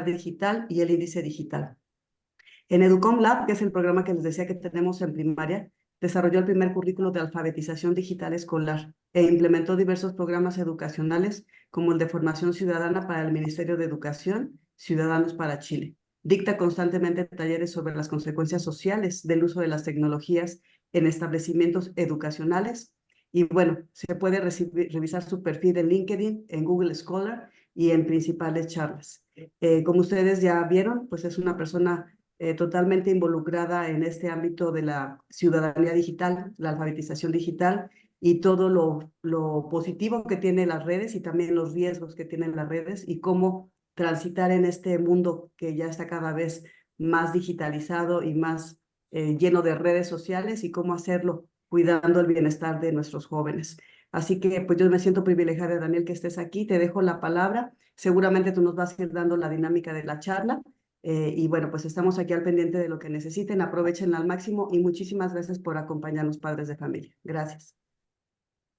digital y el índice digital. En Educom Lab, que es el programa que les decía que tenemos en primaria, desarrolló el primer currículo de alfabetización digital escolar e implementó diversos programas educacionales como el de formación ciudadana para el Ministerio de Educación, Ciudadanos para Chile. Dicta constantemente talleres sobre las consecuencias sociales del uso de las tecnologías en establecimientos educacionales. Y bueno, se puede revisar su perfil en LinkedIn, en Google Scholar y en principales charlas. Como ustedes ya vieron, pues es una persona totalmente involucrada en este ámbito de la ciudadanía digital, la alfabetización digital y todo lo positivo que tienen las redes y también los riesgos que tienen las redes y cómo transitar en este mundo que ya está cada vez más digitalizado y más lleno de redes sociales y cómo hacerlo cuidando el bienestar de nuestros jóvenes. Así que pues yo me siento privilegiada, Daniel, que estés aquí. Te dejo la palabra. Seguramente tú nos vas a ir dando la dinámica de la charla. Y bueno, pues estamos aquí al pendiente de lo que necesiten, aprovechenla al máximo y muchísimas gracias por acompañarnos, padres de familia. Gracias.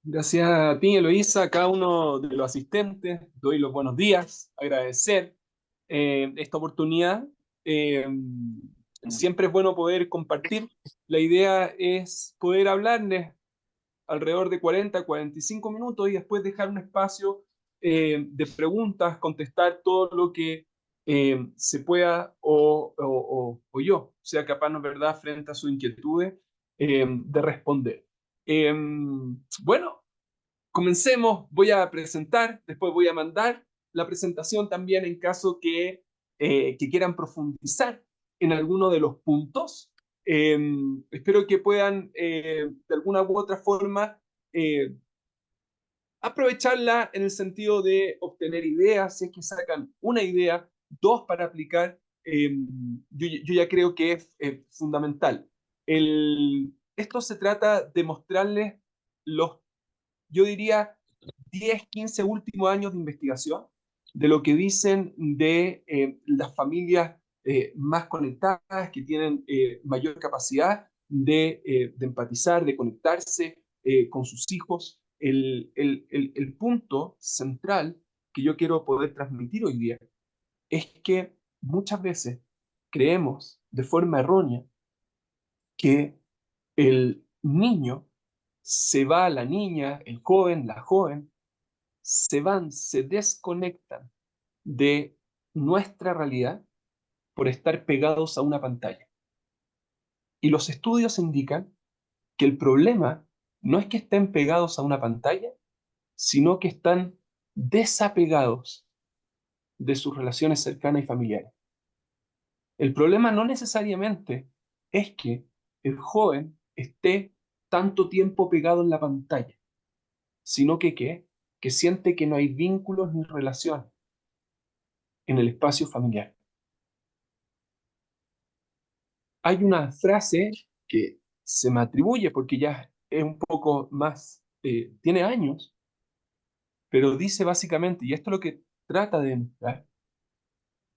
Gracias a ti, Eloísa, a cada uno de los asistentes. Doy los buenos días, agradecer esta oportunidad. Eh, Siempre es bueno poder compartir. La idea es poder hablarles alrededor de 45 minutos y después dejar un espacio de preguntas, contestar todo lo que se pueda o yo sea capaz, ¿no es verdad?, frente a sus inquietudes, de responder. Bueno, comencemos. Voy a presentar, después voy a mandar la presentación también en caso que quieran profundizar en alguno de los puntos. Eh, Espero que puedan de alguna u otra forma eh, aprovecharla en el sentido de obtener ideas, si es que sacan una idea, dos para aplicar. Yo ya creo que es fundamental. Esto se trata de mostrarles los, yo diría, 10, 15 últimos años de investigación de lo que dicen de las familias más conectadas, que tienen mayor capacidad de empatizar, de conectarse con sus hijos. El punto central que yo quiero poder transmitir hoy día es que muchas veces creemos de forma errónea que el niño se va, la niña, el joven, la joven, se desconectan de nuestra realidad por estar pegados a una pantalla. Y los estudios indican que el problema no es que estén pegados a una pantalla, sino que están desapegados de sus relaciones cercanas y familiares. El problema no necesariamente es que el joven esté tanto tiempo pegado en la pantalla, sino que siente que no hay vínculos ni relaciones en el espacio familiar. Hay una frase que se me atribuye porque ya es un poco más, tiene años, pero dice básicamente, y esto es lo que trata de demostrar,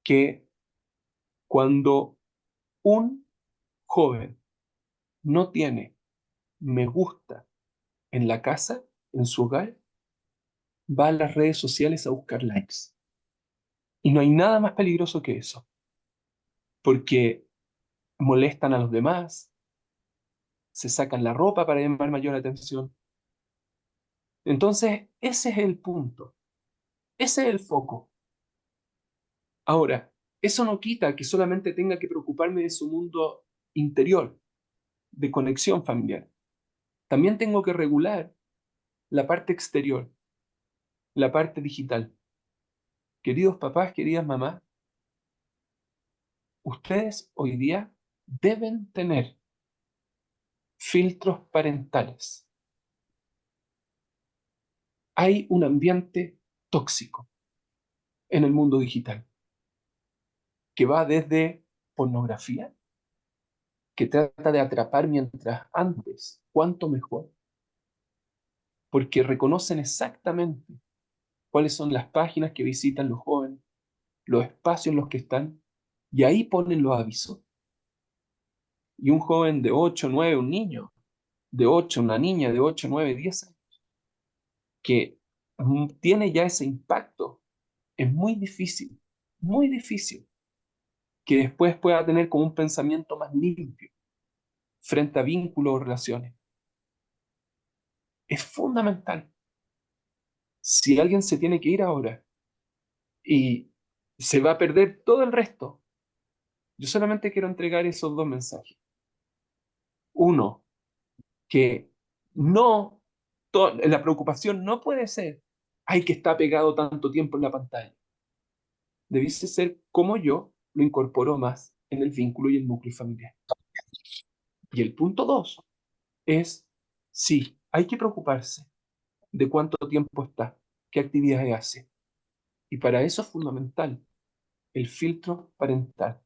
que cuando un joven no tiene me gusta en la casa, en su hogar, va a las redes sociales a buscar likes. Y no hay nada más peligroso que eso, porque molestan a los demás, se sacan la ropa para llamar mayor atención. Entonces, ese es el punto, ese es el foco. Ahora, eso no quita que solamente tenga que preocuparme de su mundo interior, de conexión familiar. También tengo que regular la parte exterior, la parte digital. Queridos papás, queridas mamás, ustedes hoy día deben tener filtros parentales. Hay un ambiente tóxico en el mundo digital que va desde pornografía, que trata de atrapar mientras antes, cuanto mejor, porque reconocen exactamente cuáles son las páginas que visitan los jóvenes, los espacios en los que están, y ahí ponen los avisos. Y un joven de 8, 9, un niño de 8, una niña de 8, 9, 10 años, que tiene ya ese impacto, es muy difícil muy difícil que después pueda tener como un pensamiento más limpio frente a vínculos o relaciones. Es fundamental. Si alguien se tiene que ir ahora y se va a perder todo el resto, yo solamente quiero entregar esos dos mensajes. Uno, que no, la preocupación no puede ser, ay, que está pegado tanto tiempo en la pantalla. Debiese ser como yo lo incorporo más en el vínculo y el núcleo familiar. Y el punto dos es, sí, hay que preocuparse de cuánto tiempo está, qué actividades hace. Y para eso es fundamental el filtro parental.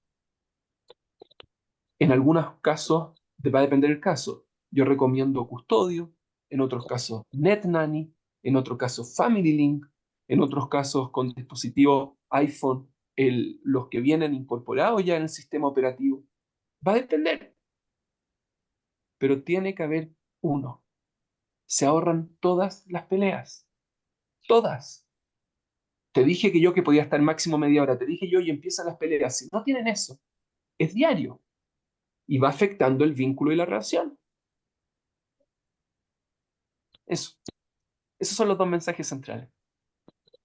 En algunos casos, va a depender del caso. Yo recomiendo Custodio, en otros casos NetNanny, en otros casos Family Link, en otros casos con dispositivos iPhone, los que vienen incorporados ya en el sistema operativo. Va a depender, pero tiene que haber uno. Se ahorran todas las peleas, todas. Te dije que podía estar máximo media hora, te dije yo y empiezan las peleas. Si no tienen eso, es diario y va afectando el vínculo y la relación. Eso. Esos son los dos mensajes centrales.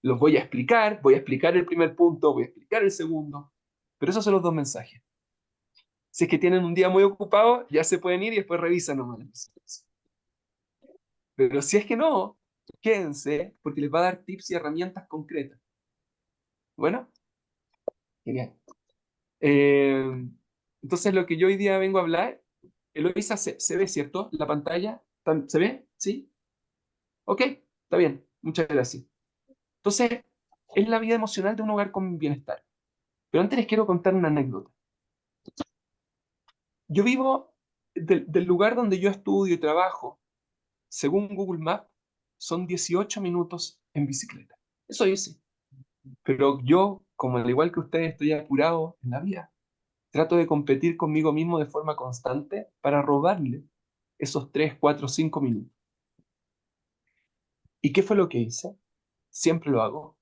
Los voy a explicar el primer punto, voy a explicar el segundo, pero esos son los dos mensajes. Si es que tienen un día muy ocupado, ya se pueden ir y después revisan nomás. Pero si es que no, quédense porque les va a dar tips y herramientas concretas. Bueno, genial. Eh, entonces lo que yo hoy día vengo a hablar, Eloisa, se ve, ¿cierto? La pantalla, ¿se ve? ¿Sí? Ok, está bien, muchas gracias. Entonces, es la vida emocional de un hogar con bienestar. Pero antes les quiero contar una anécdota. Yo vivo del lugar donde yo estudio y trabajo, según Google Maps, son 18 minutos en bicicleta. Eso dice. Pero yo, como al igual que ustedes, estoy apurado en la vida. Trato de competir conmigo mismo de forma constante para robarle esos 3, 4, 5 minutos. ¿Y qué fue lo que hice? Siempre lo hago.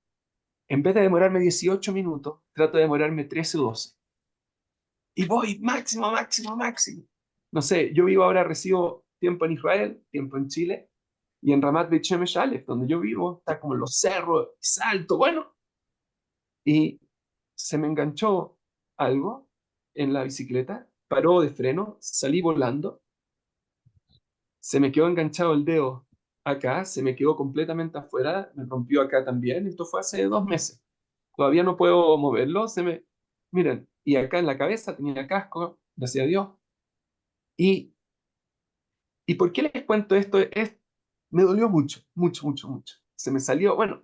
En vez de demorarme 18 minutos, trato de demorarme 13 o 12. Y voy máximo, máximo, máximo. No sé, yo vivo ahora, recibo tiempo en Israel, tiempo en Chile, y en Ramat Beit Shemesh Aleph, donde yo vivo, está como en los cerros, salto, bueno, y se me enganchó algo en la bicicleta, paró de freno, salí volando, se me quedó enganchado el dedo acá, se me quedó completamente afuera, me rompió acá también, esto fue hace 2 meses. Todavía no puedo moverlo, miren, y acá en la cabeza tenía casco, gracias a Dios. Y, ¿Y por qué les cuento esto? Me dolió mucho, mucho, mucho, mucho. Se me salió, bueno,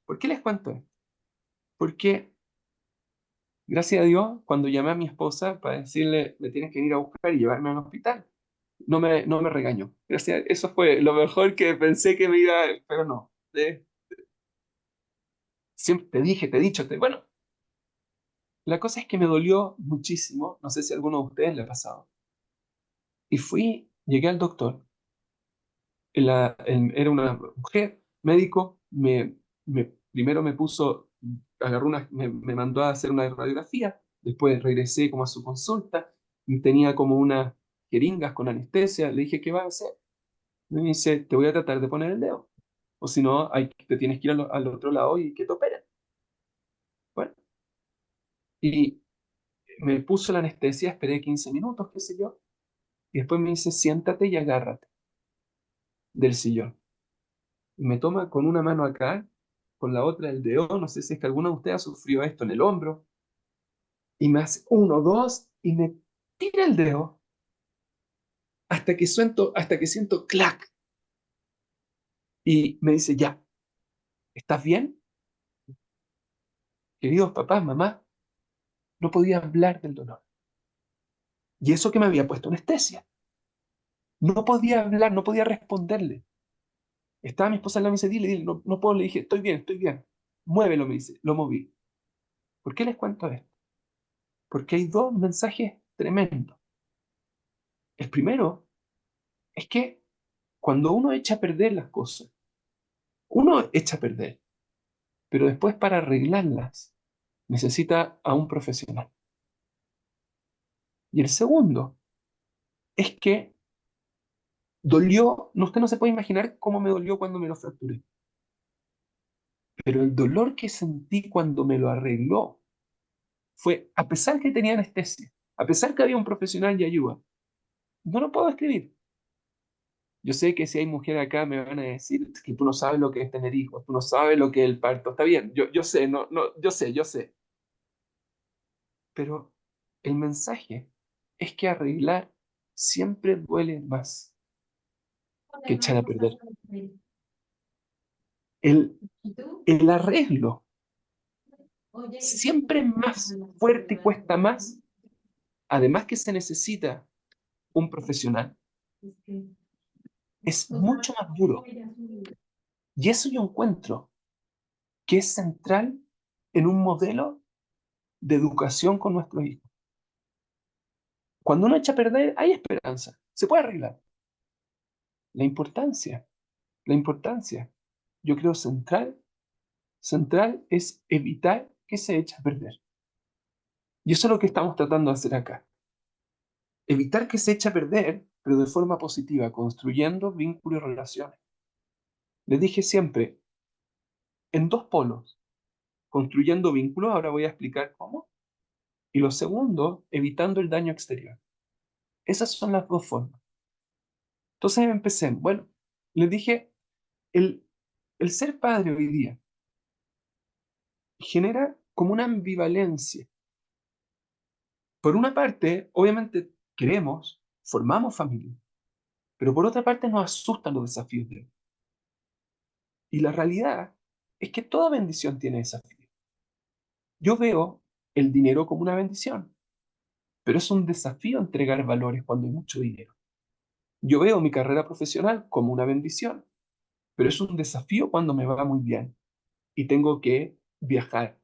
¿por qué les cuento esto? Porque, gracias a Dios, cuando llamé a mi esposa para decirle, me tienes que ir a buscar y llevarme al hospital, no me regañó. Gracias, eso fue lo mejor que pensé que me iba, pero no. Siempre te dije, te he dicho, bueno, la cosa es que me dolió muchísimo, no sé si a alguno de ustedes le ha pasado. Y llegué al doctor, era una mujer, médico, primero me puso, me mandó a hacer una radiografía, después regresé como a su consulta, y tenía como unas jeringas con anestesia, le dije, ¿qué va a hacer? Me dice, te voy a tratar de poner el dedo, o si no, te tienes que ir al otro lado y que te operen. Bueno, y me puso la anestesia, esperé 15 minutos, qué sé yo, y después me dice, siéntate y agárrate del sillón. Y me toma con una mano acá, con la otra el dedo, no sé si es que alguno de ustedes ha sufrido esto en el hombro, y me hace uno, dos, y me tira el dedo hasta que siento clac, y me dice, ya, ¿estás bien? Queridos papás, mamá, no podía hablar del dolor. Y eso que me había puesto anestesia. No podía hablar, no podía responderle. Estaba mi esposa al lado y me dice, dile, no, no puedo, le dije, estoy bien, estoy bien. Muévelo, me dice, lo moví. ¿Por qué les cuento esto? Porque hay dos mensajes tremendos. El primero es que cuando uno echa a perder las cosas, uno echa a perder, pero después para arreglarlas necesita a un profesional. Y el segundo es que dolió, usted no se puede imaginar cómo me dolió cuando me lo fracturé, pero el dolor que sentí cuando me lo arregló fue, a pesar que tenía anestesia, a pesar que había un profesional y ayuda, no lo puedo escribir. Yo sé que si hay mujeres acá me van a decir "Es que tú no sabes lo que es tener hijos, tú no sabes lo que es el parto". Está bien, yo sé, yo sé. Pero el mensaje es que arreglar siempre duele más que echar a perder. El, el arreglo siempre es más fuerte y cuesta más. Además que se necesita un profesional, es mucho más duro. Y eso yo encuentro que es central en un modelo de educación con nuestros hijos. Cuando uno echa a perder, hay esperanza, se puede arreglar. La importancia, la importancia, yo creo central es evitar que se eche a perder. Y eso es lo que estamos tratando de hacer acá. Evitar que se eche a perder, pero de forma positiva, construyendo vínculos y relaciones. Les dije siempre, en dos polos, construyendo vínculos, ahora voy a explicar cómo. Y lo segundo, evitando el daño exterior. Esas son las dos formas. Entonces empecé, bueno, les dije, el, el ser padre hoy día genera como una ambivalencia. Por una parte, obviamente queremos, formamos familia, pero por otra parte nos asustan los desafíos de hoy. Y la realidad es que toda bendición tiene desafíos. Yo veo el dinero como una bendición, pero es un desafío entregar valores cuando hay mucho dinero. Yo veo mi carrera profesional como una bendición, pero es un desafío cuando me va muy bien y tengo que viajar,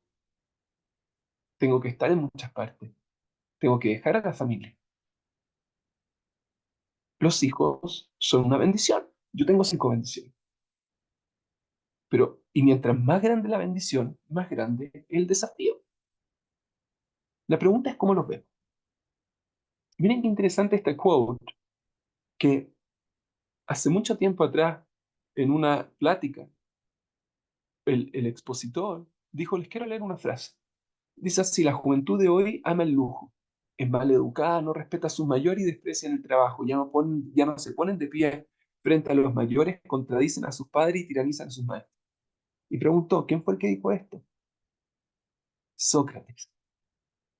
tengo que estar en muchas partes, tengo que dejar a la familia. Los hijos son una bendición. Yo tengo 5 bendiciones. Pero, y mientras más grande la bendición, más grande el desafío. La pregunta es cómo los vemos. Miren qué interesante este quote que hace mucho tiempo atrás, en una plática, el expositor dijo, les quiero leer una frase. Dice así: la juventud de hoy ama el lujo, es mal educada, no respeta a sus mayores y desprecia el trabajo, ya no se ponen de pie frente a los mayores, contradicen a sus padres y tiranizan a sus maestros. Y preguntó, ¿quién fue el que dijo esto? Sócrates.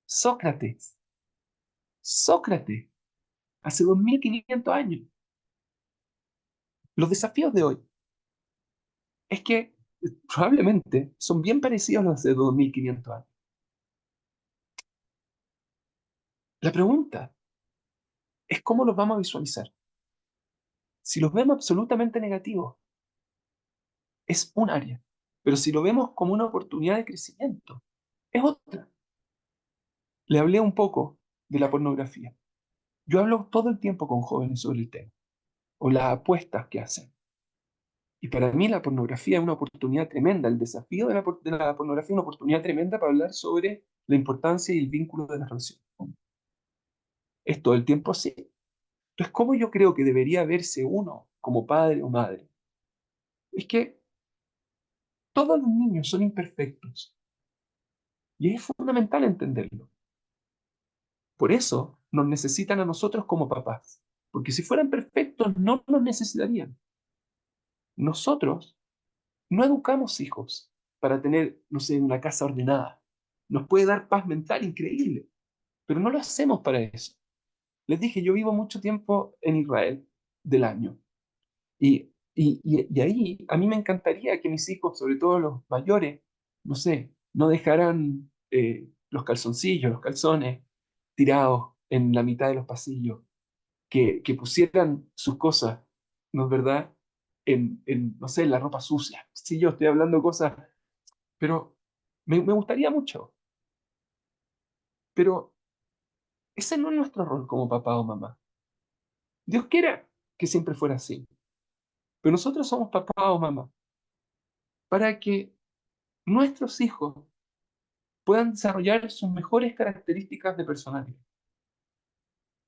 Sócrates. Sócrates. Hace 2500 años. Los desafíos de hoy es que probablemente son bien parecidos a los de 2500 años. La pregunta es cómo los vamos a visualizar. Si los vemos absolutamente negativos, es un área. Pero si lo vemos como una oportunidad de crecimiento, es otra. Le hablé un poco de la pornografía. Yo hablo todo el tiempo con jóvenes sobre el tema, o las apuestas que hacen. Y para mí la pornografía es una oportunidad tremenda. El desafío de la pornografía es una oportunidad tremenda para hablar sobre la importancia y el vínculo de las relaciones. Es todo el tiempo así. Entonces, ¿cómo yo creo que debería verse uno como padre o madre? Es que todos los niños son imperfectos. Y es fundamental entenderlo. Por eso nos necesitan a nosotros como papás. Porque si fueran perfectos, no nos necesitarían. Nosotros no educamos hijos para tener, no sé, una casa ordenada. Nos puede dar paz mental increíble, pero no lo hacemos para eso. Les dije, yo vivo mucho tiempo en Israel del año. Y ahí a mí me encantaría que mis hijos, sobre todo los mayores, no sé, no dejaran los calzoncillos, los calzones tirados en la mitad de los pasillos, que pusieran sus cosas, ¿no es verdad? No sé, en la ropa sucia. Sí, yo estoy hablando cosas, pero me gustaría mucho. Pero ese no es nuestro rol como papá o mamá. Dios quiera que siempre fuera así. Pero nosotros somos papá o mamá para que nuestros hijos puedan desarrollar sus mejores características de personalidad,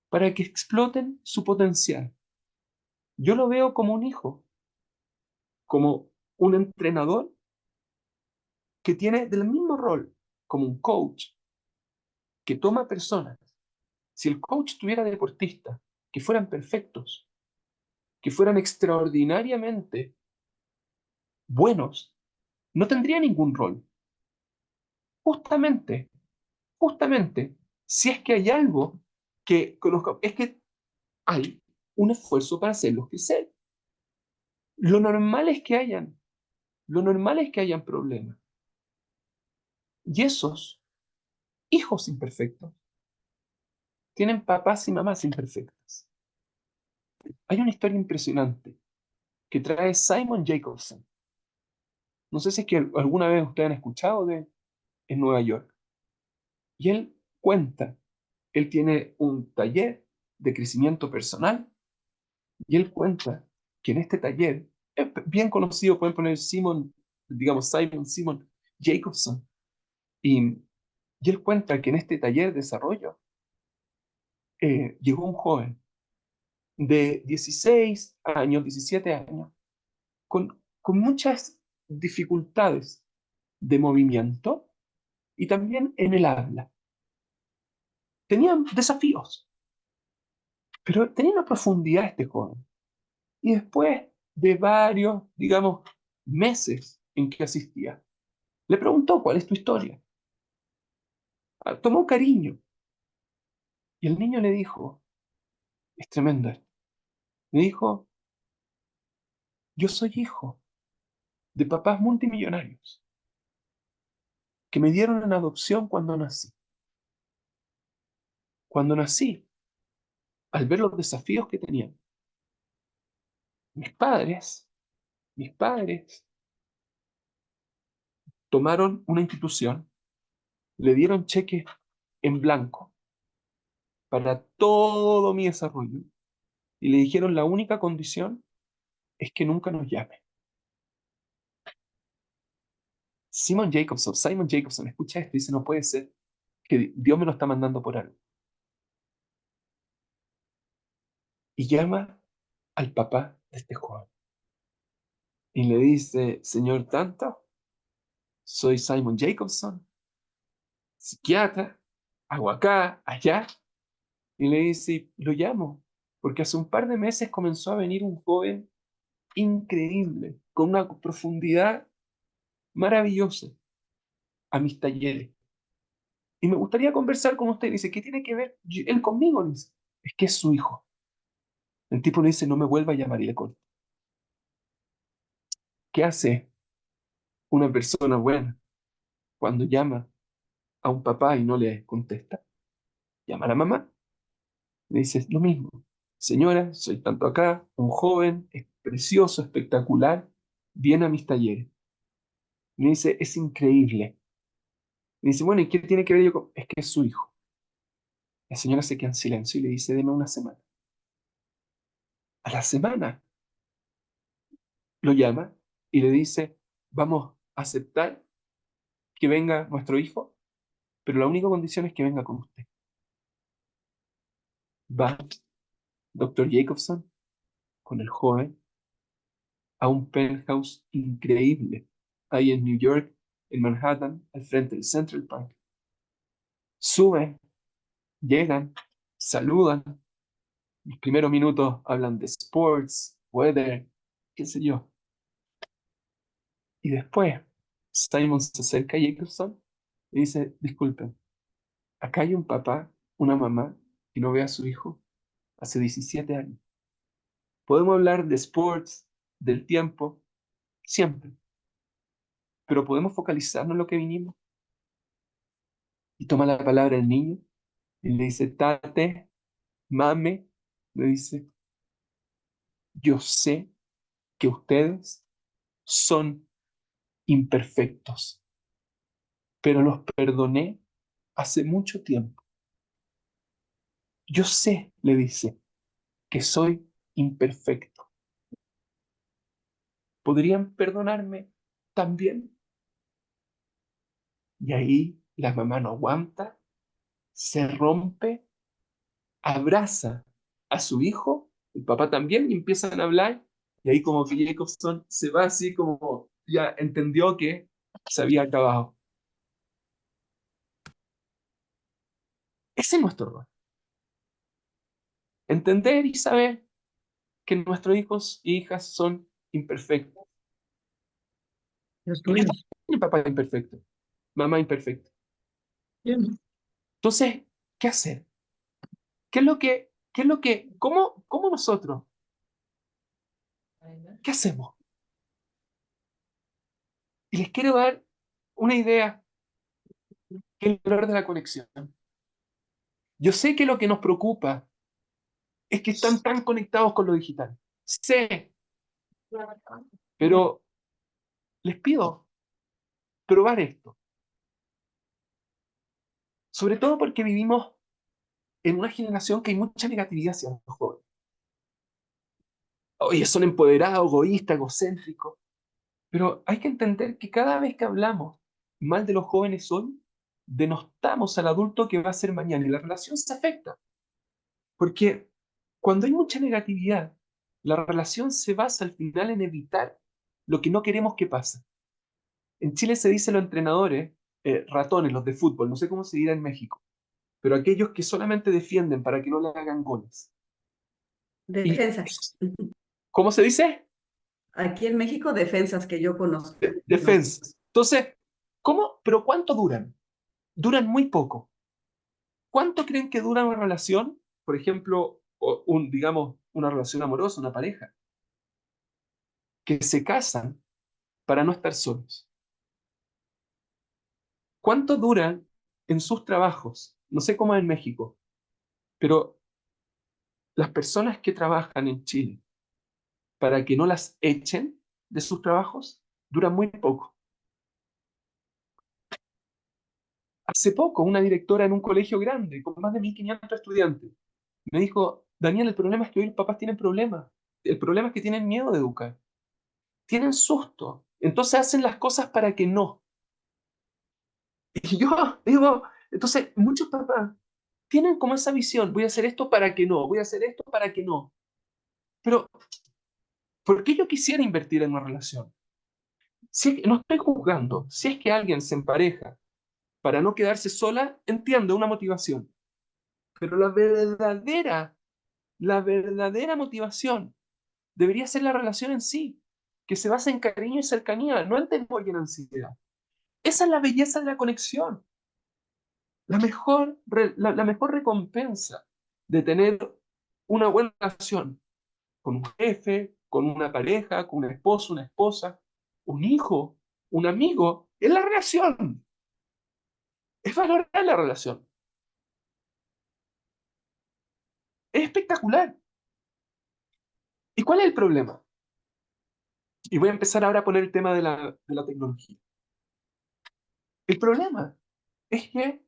para que exploten su potencial. Yo lo veo como un hijo, como un entrenador que tiene del mismo rol como un coach que toma personas. Si el coach tuviera deportistas que fueran perfectos, que fueran extraordinariamente buenos, no tendría ningún rol. Justamente, justamente, si es que hay algo que conozco, es que hay un esfuerzo para hacerlos crecer. Lo normal es que hayan, lo normal es que hayan problemas. Y esos hijos imperfectos tienen papás y mamás imperfectas. Hay una historia impresionante que trae Simon Jacobson. No sé si es que alguna vez ustedes han escuchado de en Nueva York. Y él cuenta, él tiene un taller de crecimiento personal y él cuenta que en este taller, es bien conocido, pueden poner Simon, digamos Simon Jacobson, y, y él cuenta que en este taller de desarrollo llegó un joven de 16 años, 17 años, con muchas dificultades de movimiento y también en el habla. Tenían desafíos, pero tenía una profundidad este joven. Y después de varios, digamos, meses en que asistía, le preguntó cuál es tu historia. Tomó cariño. Y el niño le dijo, es tremendo esto, le dijo, yo soy hijo de papás multimillonarios que me dieron en adopción cuando nací. Cuando nací, al ver los desafíos que tenían, mis padres, mis padres tomaron una institución, le dieron cheques en blanco para todo mi desarrollo y le dijeron la única condición es que nunca nos llame. Simon Jacobson, escucha esto y dice, no puede ser que Dios me lo está mandando por algo. Y llama al papá de este joven y le dice, señor Tanto, soy Simon Jacobson, psiquiatra, hago acá, allá. Y le dice, lo llamo, porque hace un par de meses comenzó a venir un joven increíble, con una profundidad maravillosa a mis talleres. Y me gustaría conversar con usted. Dice, ¿qué tiene que ver él conmigo? Dice, es que es su hijo. El tipo le dice, no me vuelva a llamar y le corta. ¿Qué hace una persona buena cuando llama a un papá y no le contesta? Llama a la mamá. Le dice, lo mismo. Señora, soy tanto acá, un joven, es precioso, espectacular, viene a mis talleres. Me dice, es increíble. Me dice, bueno, ¿y qué tiene que ver yo con...? Es que es su hijo. La señora se queda en silencio y le dice, deme una semana. A la semana lo llama y le dice, vamos a aceptar que venga nuestro hijo, pero la única condición es que venga con usted. Va doctor Jacobson con el joven a un penthouse increíble ahí en New York, en Manhattan, al frente del Central Park. Suben, llegan, saludan. Los primeros minutos hablan de sports, weather, qué sé yo. Y después Simon se acerca a Jacobson y dice, disculpen, acá hay un papá, una mamá que no ve a su hijo hace 17 años. Podemos hablar de sports, del tiempo, siempre, pero podemos focalizarnos en lo que vinimos. Y toma la palabra el niño y le dice, tate, mame, le dice, yo sé que ustedes son imperfectos, pero los perdoné hace mucho tiempo. Yo sé, le dice, que soy imperfecto. ¿Podrían perdonarme también? Y ahí La mamá no aguanta, se rompe, abraza a su hijo, el papá también, y empiezan a hablar, y ahí como que Jacobson se va así como ya entendió que se había acabado. Ese es nuestro rol. Entender y saber que nuestros hijos e hijas son imperfectos. Los Y tuyos. mi papá es imperfecto, mamá imperfecta. Bien. Entonces, ¿qué hacer? ¿Cómo nosotros, qué hacemos? Y les quiero dar una idea, que es el valor de la conexión. Yo sé que lo que nos preocupa es que están tan conectados con lo digital. Sé, pero les pido probar esto. Sobre todo porque vivimos en una generación que hay mucha negatividad hacia los jóvenes. Oye, son empoderados, egoístas, egocéntricos. Pero hay que entender que cada vez que hablamos mal de los jóvenes hoy, denostamos al adulto que va a ser mañana y la relación se afecta. Porque cuando hay mucha negatividad, la relación se basa al final en evitar lo que no queremos que pase. En Chile se dice los entrenadores, ratones, los de fútbol, no sé cómo se dirá en México, pero aquellos que solamente defienden para que no le hagan goles. ¿Y Defensas. cómo se dice? Aquí en México, defensas que yo conozco. No sé. Defensas. Entonces, ¿cómo? ¿Pero cuánto duran? Duran muy poco. ¿Cuánto creen que dura una relación? Por ejemplo, digamos, una relación amorosa, una pareja, que se casan para no estar solos. ¿Cuánto duran en sus trabajos? No sé cómo es en México, pero las personas que trabajan en Chile para que no las echen de sus trabajos duran muy poco. Hace poco, una directora en un colegio grande, con más de 1.500 estudiantes, me dijo, Daniel, el problema es que hoy los papás tienen problemas. El problema es que tienen miedo de educar. Tienen susto. Entonces hacen las cosas para que no. Y yo digo, entonces muchos papás tienen como esa visión, voy a hacer esto para que no, voy a hacer esto para que no. Pero, ¿por qué yo quisiera invertir en una relación? Si es que, no estoy juzgando, si es que alguien se empareja para no quedarse sola, entiendo una motivación. Pero la verdadera motivación debería ser la relación en sí, que se basa en cariño y cercanía, no en temor y en ansiedad. Esa es la belleza de la conexión. La mejor recompensa de tener una buena relación con un jefe, con una pareja, con un esposo, una esposa, un hijo, un amigo, es la relación. Es valorar la relación. Es espectacular. ¿Y cuál es el problema? Y voy a empezar ahora a poner el tema de la tecnología. El problema es que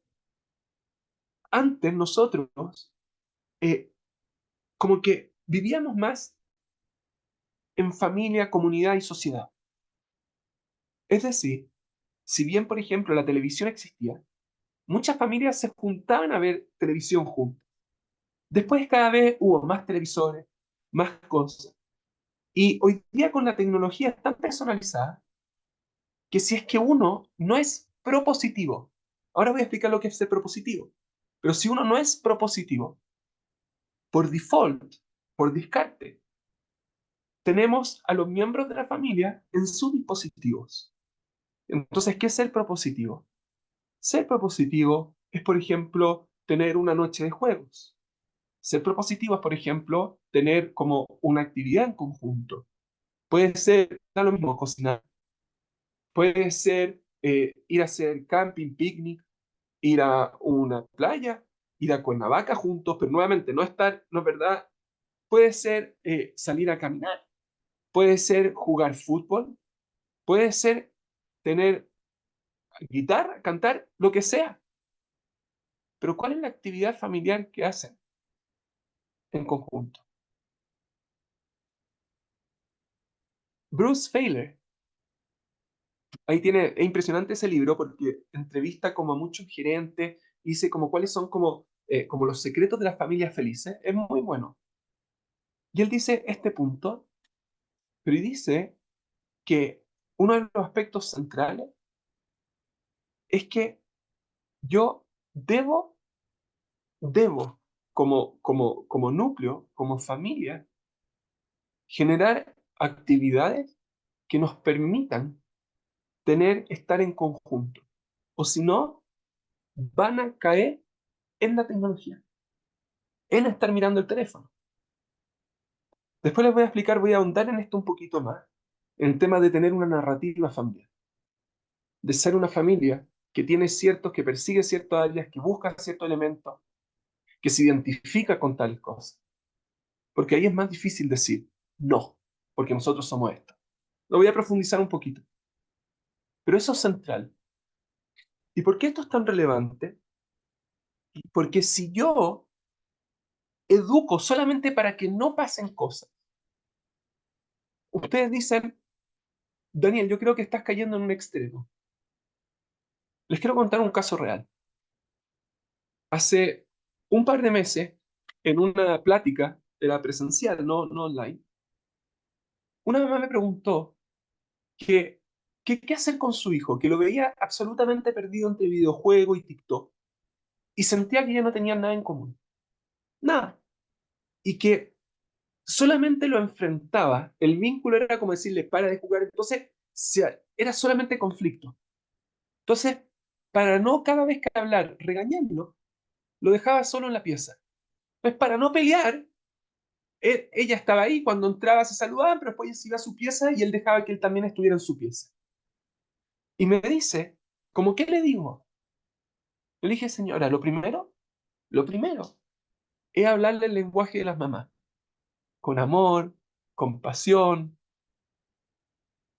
antes nosotros eh, como que vivíamos más en familia, comunidad y sociedad. Es decir, si bien, por ejemplo, la televisión existía, muchas familias se juntaban a ver televisión juntas. Después cada vez hubo más televisores, más cosas. Y hoy día con la tecnología tan personalizada que si es que uno no es propositivo, ahora voy a explicar lo que es ser propositivo, pero si uno no es propositivo, por default, por descarte, tenemos a los miembros de la familia en sus dispositivos. Entonces, ¿qué es ser propositivo? Ser propositivo es, por ejemplo, tener una noche de juegos. Ser propositivo es, por ejemplo, tener como una actividad en conjunto. Puede ser, da lo mismo, cocinar. Puede ser ir a hacer camping, picnic, ir a una playa, ir a Cuernavaca juntos, pero nuevamente no estar, no es verdad. Puede ser salir a caminar. Puede ser jugar fútbol. Puede ser tener guitarra, cantar, lo que sea. Pero ¿cuál es la actividad familiar que hacen en conjunto? Bruce Feiler Ahí tiene, es impresionante ese libro porque entrevista como a muchos gerentes y dice como cuáles son como los secretos de las familias felices. Es muy bueno. Y él dice este punto, pero y dice que uno de los aspectos centrales es que yo debo como núcleo, como familia, generar actividades que nos permitan estar en conjunto. O si no, van a caer en la tecnología, en estar mirando el teléfono. Después les voy a explicar, voy a ahondar en esto un poquito más, en el tema de tener una narrativa familiar, de ser una familia que tiene que persigue ciertas áreas, que busca ciertos elementos, que se identifica con tales cosas. Porque ahí es más difícil decir no, porque nosotros somos esto. Lo voy a profundizar un poquito. Pero eso es central. ¿Y por qué esto es tan relevante? Porque si yo educo solamente para que no pasen cosas, ustedes dicen, Daniel, yo creo que estás cayendo en un extremo. Les quiero contar un caso real. Hace un par de meses, en una plática, era presencial, no online, una mamá me preguntó que, qué hacer con su hijo, que lo veía absolutamente perdido entre videojuegos y TikTok, y sentía que ya no tenían nada en común. Nada. Y que solamente lo enfrentaba, el vínculo era como decirle, para de jugar, entonces era solamente conflicto. Entonces, para no cada vez que hablar regañarlo, lo dejaba solo en la pieza. Entonces, para no pelear, ella estaba ahí, cuando entraba se saludaban, pero después ella se iba a su pieza y él dejaba que él también estuviera en su pieza. Y me dice, ¿cómo qué le digo? Le dije, señora, lo primero es hablarle el lenguaje de las mamás, con amor, con pasión.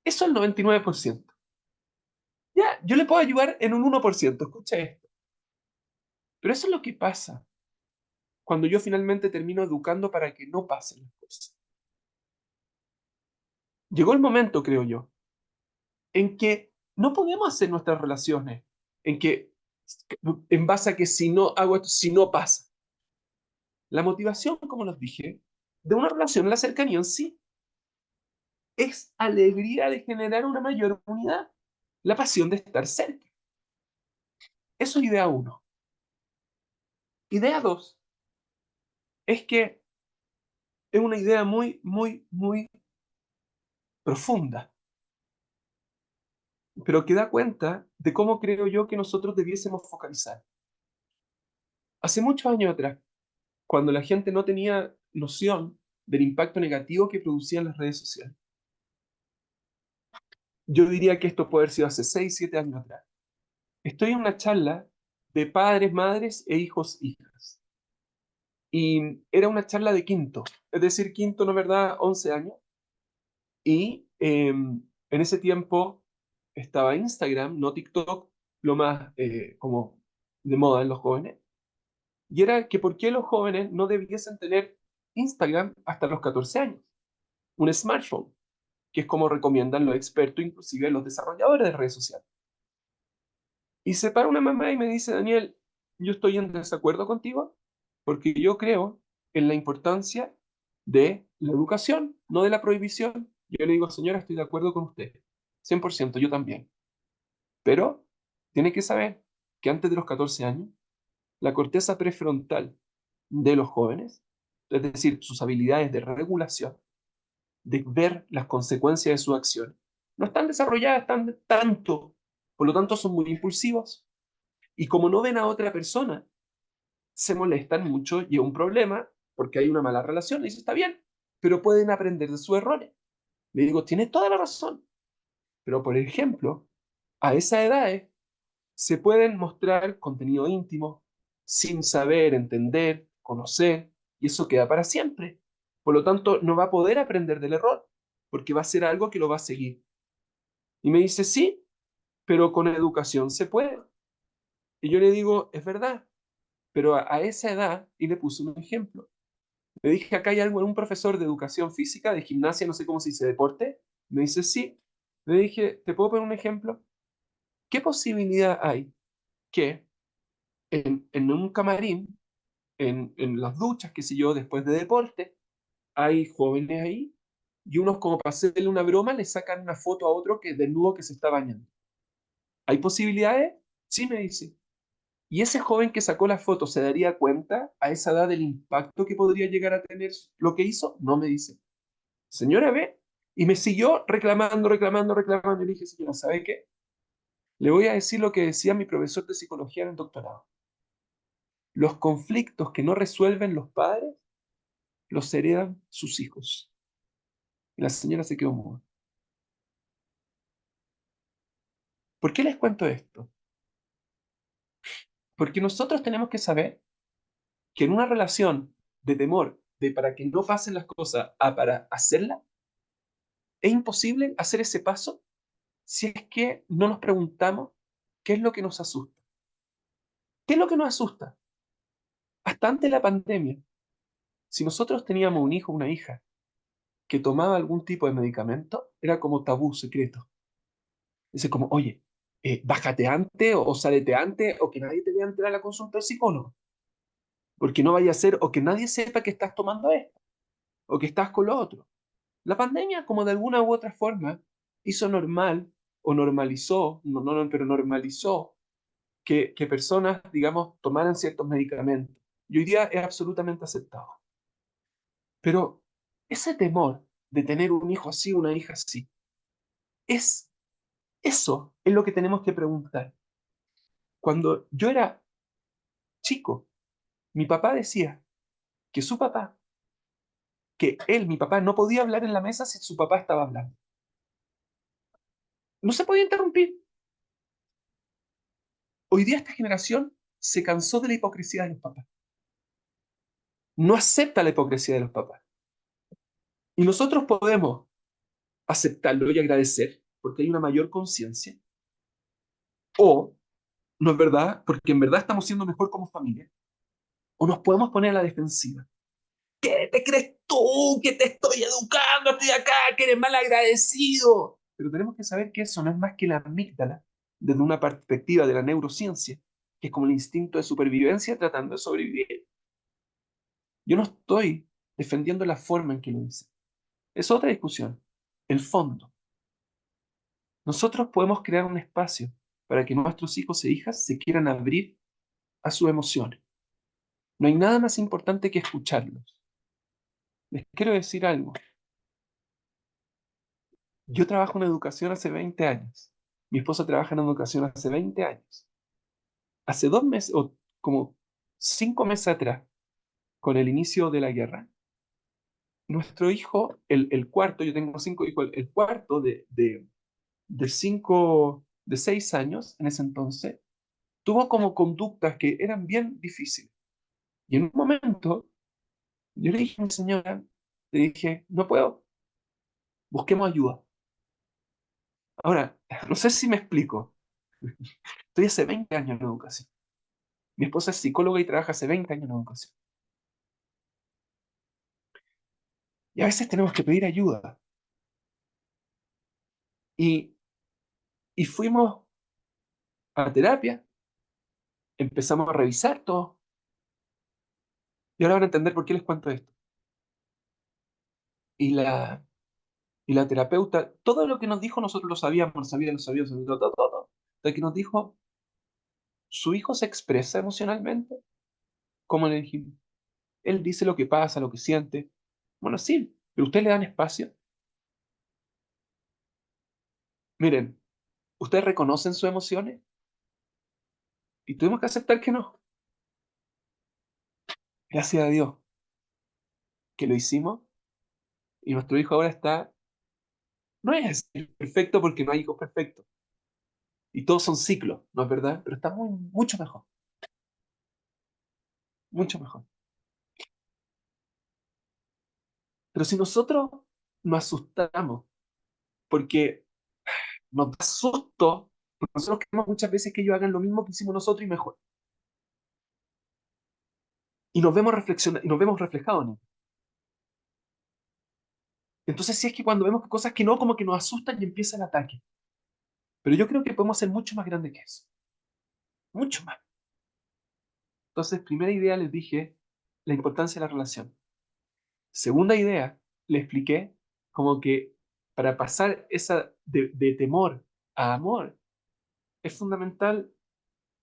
Eso es el 99%. Ya, yo le puedo ayudar en un 1%, escucha esto. Pero eso es lo que pasa cuando yo finalmente termino educando para que no pasen las cosas. Llegó el momento, creo yo, en que no podemos hacer nuestras relaciones en que en base a que si no hago esto, si no pasa. La motivación, como les dije, de una relación, la cercanía en sí, es alegría de generar una mayor unidad, la pasión de estar cerca. Eso es idea uno. Idea dos es que es una idea muy profunda, pero que da cuenta de cómo creo yo que nosotros debiésemos focalizar. Hace muchos años atrás, cuando la gente no tenía noción del impacto negativo que producían las redes sociales, yo diría que esto puede haber sido hace 6 7 años atrás. Estoy en una charla de padres, madres e hijos, hijas. Y era una charla de quinto, es decir, quinto, ¿no es verdad? 11 años. Y en ese tiempo estaba Instagram, no TikTok, lo más como de moda en los jóvenes. Y era que por qué los jóvenes no debiesen tener Instagram hasta los 14 años, un smartphone, que es como recomiendan los expertos, inclusive los desarrolladores de redes sociales. Y se para una mamá y me dice, Daniel, yo estoy en desacuerdo contigo porque yo creo en la importancia de la educación, no de la prohibición. Yo le digo, señora, estoy de acuerdo con usted, 100%, yo también. Pero tiene que saber que antes de los 14 años, la corteza prefrontal de los jóvenes, es decir, sus habilidades de regulación, de ver las consecuencias de su acción, no están desarrolladas tanto, por lo tanto son muy impulsivos. Y como no ven a otra persona, se molestan mucho y es un problema porque hay una mala relación. Y eso está bien, pero pueden aprender de sus errores. Le digo, tienes toda la razón. Pero, por ejemplo, a esa edad se pueden mostrar contenido íntimo sin saber, entender, conocer, y eso queda para siempre. Por lo tanto, no va a poder aprender del error, porque va a ser algo que lo va a seguir. Y me dice, sí, pero con educación se puede. Y yo le digo, es verdad, pero a esa edad, y le puse un ejemplo. Le dije, acá hay algo en un profesor de educación física, de gimnasia, no sé cómo se dice, deporte. Me dice, sí. Le dije, ¿te puedo poner un ejemplo? ¿Qué posibilidad hay que en un camarín, en las duchas, qué sé yo, después de deporte, hay jóvenes ahí y unos como para hacerle una broma le sacan una foto a otro que es desnudo que se está bañando? ¿Hay posibilidades? Sí, me dice. ¿Y ese joven que sacó la foto se daría cuenta a esa edad del impacto que podría llegar a tener lo que hizo? No, me dice. Señora, ve. Y me siguió reclamando, reclamando, reclamando. Y le dije, señora, ¿sabe qué? Le voy a decir lo que decía mi profesor de psicología en el doctorado. Los conflictos que no resuelven los padres los heredan sus hijos. Y la señora se quedó muda. ¿Por qué les cuento esto? Porque nosotros tenemos que saber que en una relación de temor, de para que no pasen las cosas a para hacerlas, es imposible hacer ese paso si es que no nos preguntamos qué es lo que nos asusta. ¿Qué es lo que nos asusta? Hasta antes de la pandemia, si nosotros teníamos un hijo o una hija que tomaba algún tipo de medicamento, era como tabú secreto. Dice como, oye, bájate antes o sálete antes o que nadie te vea entrar a la consulta del psicólogo. Porque no vaya a ser o que nadie sepa que estás tomando esto o que estás con lo otro. La pandemia, como de alguna u otra forma, hizo normal o normalizó, pero normalizó que personas, digamos, tomaran ciertos medicamentos. Y hoy día es absolutamente aceptado. Pero ese temor de tener un hijo así, una hija así, es eso es lo que tenemos que preguntar. Cuando yo era chico, mi papá decía que su papá, que él, mi papá, no podía hablar en la mesa si su papá estaba hablando. No se podía interrumpir. Hoy día esta generación se cansó de la hipocresía de los papás. No acepta la hipocresía de los papás. Y nosotros podemos aceptarlo y agradecer porque hay una mayor conciencia. O, no es verdad, porque en verdad estamos siendo mejor como familia. O nos podemos poner a la defensiva. ¿Qué te crees tú que te estoy educando? Estoy acá, que eres mal agradecido. Pero tenemos que saber que eso no es más que la amígdala desde una perspectiva de la neurociencia, que es como el instinto de supervivencia tratando de sobrevivir. Yo no estoy defendiendo la forma en que lo hice. Es otra discusión. El fondo. Nosotros podemos crear un espacio para que nuestros hijos e hijas se quieran abrir a sus emociones. No hay nada más importante que escucharlos. Les quiero decir algo. Yo trabajo en educación hace 20 años. Mi esposa trabaja en educación hace 20 años. Hace 2 meses, o como 5 meses atrás, con el inicio de la guerra, nuestro hijo, el cuarto, yo tengo 5 hijos, el cuarto de 6 años en ese entonces, tuvo como conductas que eran bien difíciles. Y en un momento, yo le dije a mi señora, le dije, no puedo, busquemos ayuda. Ahora, no sé si me explico. Estoy hace 20 años en educación. Mi esposa es psicóloga y trabaja hace 20 años en educación. Y a veces tenemos que pedir ayuda. Y, y fuimos a terapia, empezamos a revisar todo. Y ahora van a entender por qué les cuento esto. Y la, y la terapeuta, todo lo que nos dijo nosotros lo sabíamos, todo, todo, todo. Hasta que nos dijo, ¿su hijo se expresa emocionalmente? ¿Cómo le dijimos? Él dice lo que pasa, lo que siente. Bueno, sí, pero ustedes le dan espacio. Miren, ustedes reconocen sus emociones y tuvimos que aceptar que no. Gracias a Dios que lo hicimos y nuestro hijo ahora está, no es perfecto porque no hay hijos perfectos y todos son ciclos, ¿no es verdad? Pero está mucho mejor. Pero si nosotros nos asustamos porque nos da susto, porque nosotros queremos muchas veces que ellos hagan lo mismo que hicimos nosotros y mejor. Y nos vemos reflexionar, y nos vemos reflejados en ello. Entonces, si es que cuando vemos cosas que no, como que nos asustan y empieza el ataque. Pero yo creo que podemos ser mucho más grandes que eso. Mucho más. Entonces, primera idea les dije la importancia de la relación. Segunda idea, le expliqué como que para pasar esa de temor a amor, es fundamental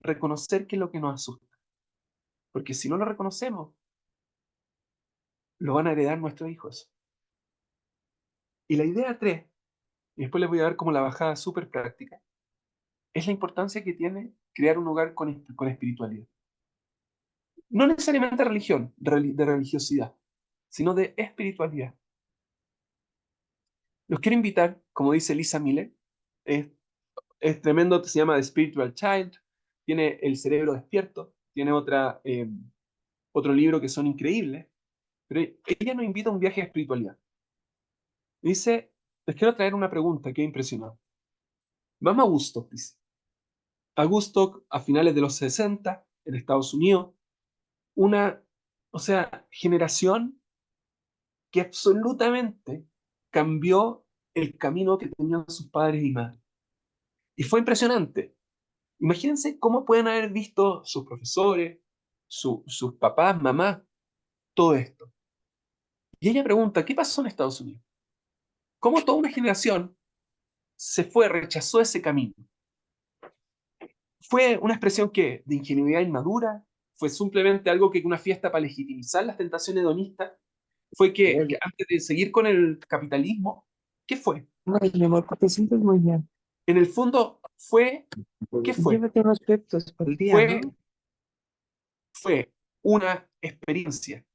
reconocer qué es lo que nos asusta. Porque si no lo reconocemos, lo van a heredar nuestros hijos. Y la idea 3, y después les voy a dar como la bajada súper práctica, es la importancia que tiene crear un hogar con espiritualidad. No necesariamente religión, de religiosidad, sino de espiritualidad. Los quiero invitar, como dice Lisa Miller, es, es tremendo, se llama The Spiritual Child, tiene El cerebro despierto, tiene otro libro que son increíbles, pero ella nos invita a un viaje de espiritualidad. Dice, les quiero traer una pregunta que es impresionante. Vamos a Woodstock, dice. A Woodstock a finales de los 60 en Estados Unidos, una, o sea, generación que absolutamente cambió el camino que tenían sus padres y madres. Y fue impresionante. Imagínense cómo pueden haber visto sus profesores, sus papás, mamás, todo esto. Y ella pregunta, ¿qué pasó en Estados Unidos? ¿Cómo toda una generación se fue, rechazó ese camino? ¿Fue una expresión que de ingenuidad inmadura? ¿Fue simplemente algo que una fiesta para legitimizar las tentaciones hedonistas? ¿Fue que antes de seguir con el capitalismo, qué fue? Ay, mi amor, ¿por te sientes muy bien? En el fondo, ¿qué fue? Llévate unos peptos por el día, Fue, ¿no? fue una experiencia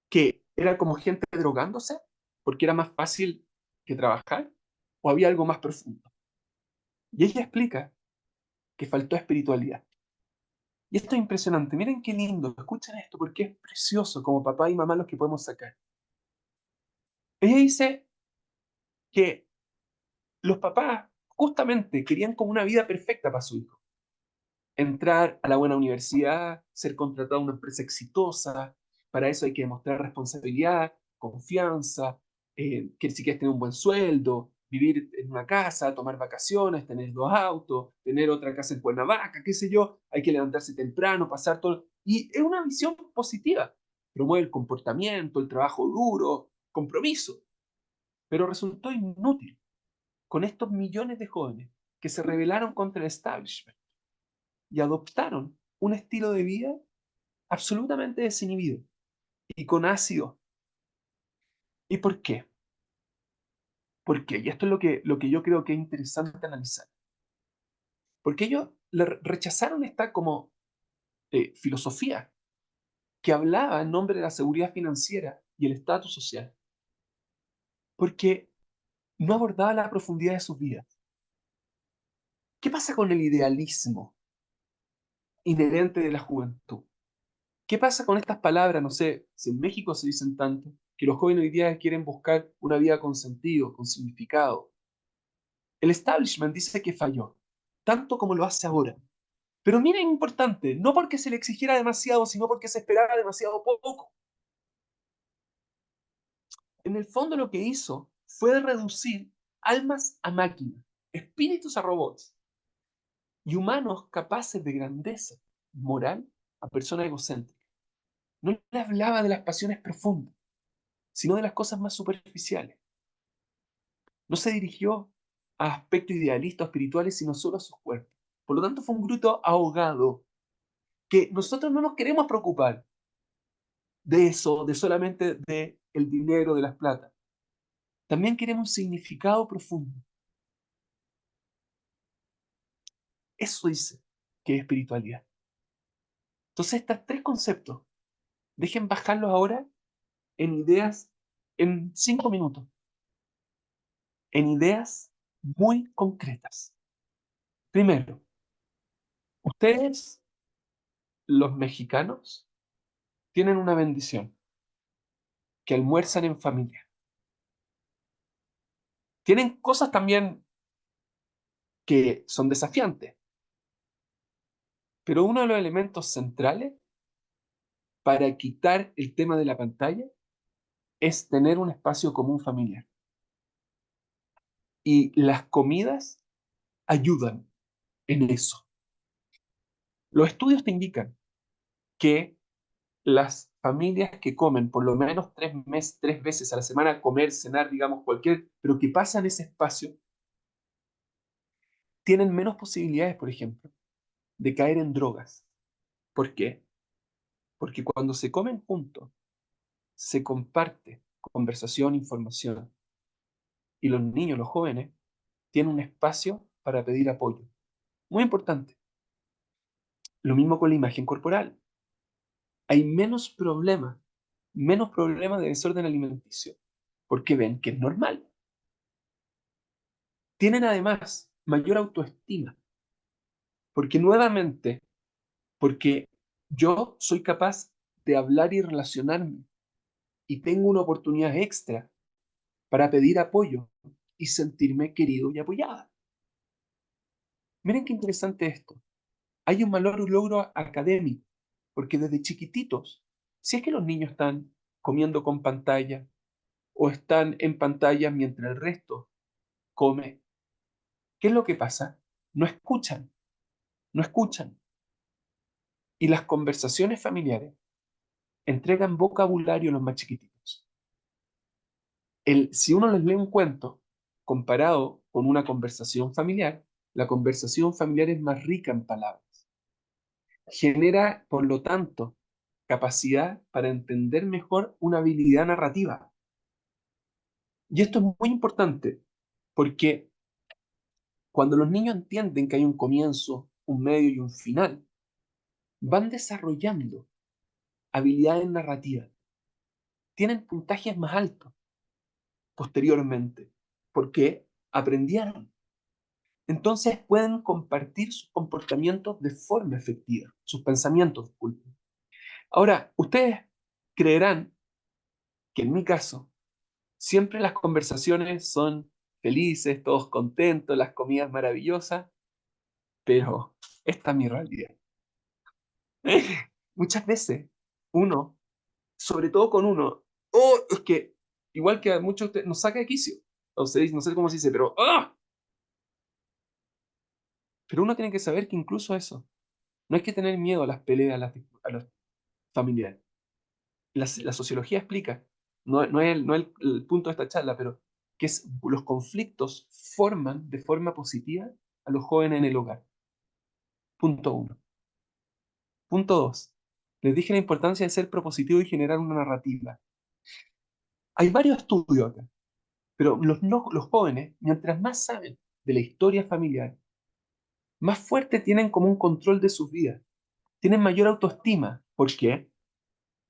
que era como gente drogándose porque era más fácil que trabajar, o había algo más profundo. Y ella explica que faltó espiritualidad. Y esto es impresionante. Miren qué lindo. Escuchen esto porque es precioso como papá y mamá los que podemos sacar. Ella dice que los papás justamente querían como una vida perfecta para su hijo. Entrar a la buena universidad, ser contratado a una empresa exitosa. Para eso hay que demostrar responsabilidad, confianza, que si quieres tener un buen sueldo, vivir en una casa, tomar vacaciones, tener 2 autos, tener otra casa en Cuernavaca, qué sé yo, hay que levantarse temprano, pasar todo. Y es una visión positiva. Promueve el comportamiento, el trabajo duro, compromiso. Pero resultó inútil con estos millones de jóvenes que se rebelaron contra el establishment y adoptaron un estilo de vida absolutamente desinhibido y con ácido. ¿Y por qué? ¿Por qué? Y esto es lo que yo creo que es interesante analizar. Porque ellos rechazaron esta como filosofía que hablaba en nombre de la seguridad financiera y el estatus social, porque no abordaba la profundidad de sus vidas. ¿Qué pasa con el idealismo inherente de la juventud? ¿Qué pasa con estas palabras? No sé, si en México se dicen tanto, que los jóvenes hoy día quieren buscar una vida con sentido, con significado. El establishment dice que falló, tanto como lo hace ahora. Pero miren, importante, no porque se le exigiera demasiado, sino porque se esperaba demasiado poco. En el fondo lo que hizo fue reducir almas a máquinas, espíritus a robots y humanos capaces de grandeza moral a personas egocéntricas. No le hablaba de las pasiones profundas, sino de las cosas más superficiales. No se dirigió a aspectos idealistas o espirituales, sino solo a sus cuerpos. Por lo tanto, fue un grupo ahogado, que nosotros no nos queremos preocupar de eso, de solamente de el dinero, de las plata. También queremos un significado profundo. Eso dice que es espiritualidad. Entonces, estos 3 conceptos, dejen bajarlos ahora en ideas en 5 minutos, en ideas muy concretas. Primero, ustedes, los mexicanos, tienen una bendición, que almuerzan en familia. Tienen cosas también que son desafiantes, pero uno de los elementos centrales para quitar el tema de la pantalla es tener un espacio común familiar. Y las comidas ayudan en eso. Los estudios te indican que las familias que comen por lo menos 3 veces a la semana, comer, cenar, digamos, pero que pasan ese espacio, tienen menos posibilidades, por ejemplo, de caer en drogas. ¿Por qué? Porque cuando se comen juntos, se comparte conversación, información, y los niños, los jóvenes, tienen un espacio para pedir apoyo. Muy importante. Lo mismo con la imagen corporal. Hay menos problemas de desorden alimenticio, porque ven que es normal. Tienen además mayor autoestima, porque nuevamente, porque yo soy capaz de hablar y relacionarme, y tengo una oportunidad extra para pedir apoyo y sentirme querido y apoyada. Miren qué interesante esto. Hay un mayor logro académico, porque desde chiquititos, si es que los niños están comiendo con pantalla o están en pantalla mientras el resto come, ¿qué es lo que pasa? No escuchan, no escuchan. Y las conversaciones familiares entregan vocabulario a los más chiquititos. Si uno les lee un cuento comparado con una conversación familiar, la conversación familiar es más rica en palabras. Genera, por lo tanto, capacidad para entender mejor una habilidad narrativa. Y esto es muy importante porque cuando los niños entienden que hay un comienzo, un medio y un final, van desarrollando habilidades narrativas. Tienen puntajes más altos posteriormente porque aprendieron. Entonces pueden compartir sus comportamientos de forma efectiva, sus pensamientos, disculpen. Ahora, ustedes creerán que en mi caso, siempre las conversaciones son felices, todos contentos, las comidas maravillosas, pero esta es mi realidad. Muchas veces uno, sobre todo con uno, es que igual que a muchos de ustedes, nos saca de quicio. O sea, no sé cómo se dice, pero Pero uno tiene que saber que incluso eso, no hay que tener miedo a las peleas, a los familiares. La sociología explica, no es el punto de esta charla, pero que los conflictos forman de forma positiva a los jóvenes en el hogar. Punto 1. Punto 2. Les dije la importancia de ser propositivo y generar una narrativa. Hay varios estudios acá, pero los jóvenes, mientras más saben de la historia familiar, más fuerte tienen como un control de sus vidas. Tienen mayor autoestima. ¿Por qué?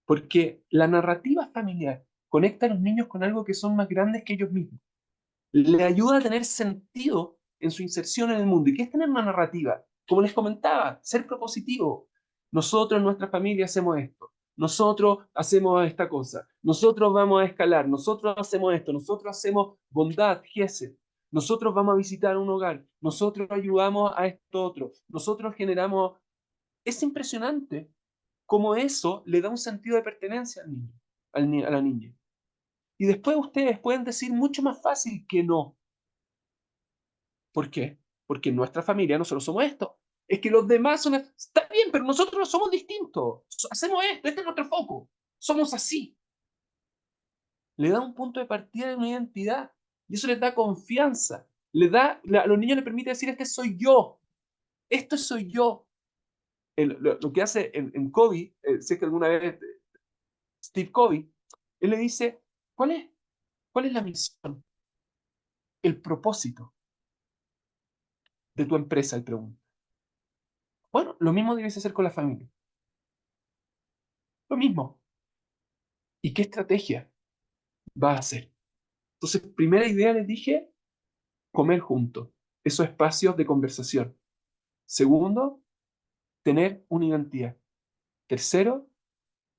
Porque la narrativa familiar conecta a los niños con algo que son más grandes que ellos mismos. Le ayuda a tener sentido en su inserción en el mundo. ¿Y qué es tener una narrativa? Como les comentaba, ser propositivo. Nosotros en nuestra familia hacemos esto. Nosotros hacemos esta cosa. Nosotros vamos a escalar. Nosotros hacemos esto. Nosotros hacemos bondad, gesed. Nosotros vamos a visitar un hogar. Nosotros ayudamos a esto otro. Nosotros generamos... Es impresionante cómo eso le da un sentido de pertenencia al niño, a la niña. Y después ustedes pueden decir mucho más fácil que no. ¿Por qué? Porque en nuestra familia nosotros somos esto. Es que los demás son... Está bien, pero nosotros somos distintos. Hacemos esto, este es nuestro foco. Somos así. Le da un punto de partida de una identidad. Y eso les da confianza. A los niños les permite decir, este soy yo. Esto soy yo. Lo que hace en Covey, si es que alguna vez Steve Covey, él le dice, ¿cuál es la misión? El propósito de tu empresa, él pregunta. Bueno, lo mismo debes hacer con la familia. Lo mismo. ¿Y qué estrategia vas a hacer? Entonces, primera idea les dije, comer juntos. Esos espacios de conversación. Segundo, tener una identidad. Tercero,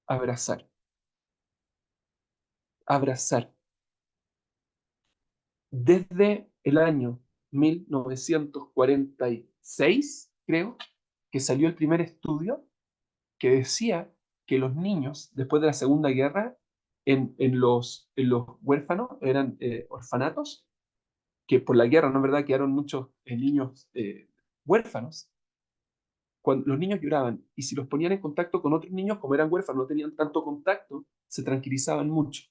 abrazar. Abrazar. Desde el año 1946, creo, que salió el primer estudio que decía que los niños, después de la Segunda Guerra, en los huérfanos, eran orfanatos, que por la guerra, ¿no es verdad?, quedaron muchos niños huérfanos. Cuando los niños lloraban, y si los ponían en contacto con otros niños, como eran huérfanos, no tenían tanto contacto, se tranquilizaban mucho.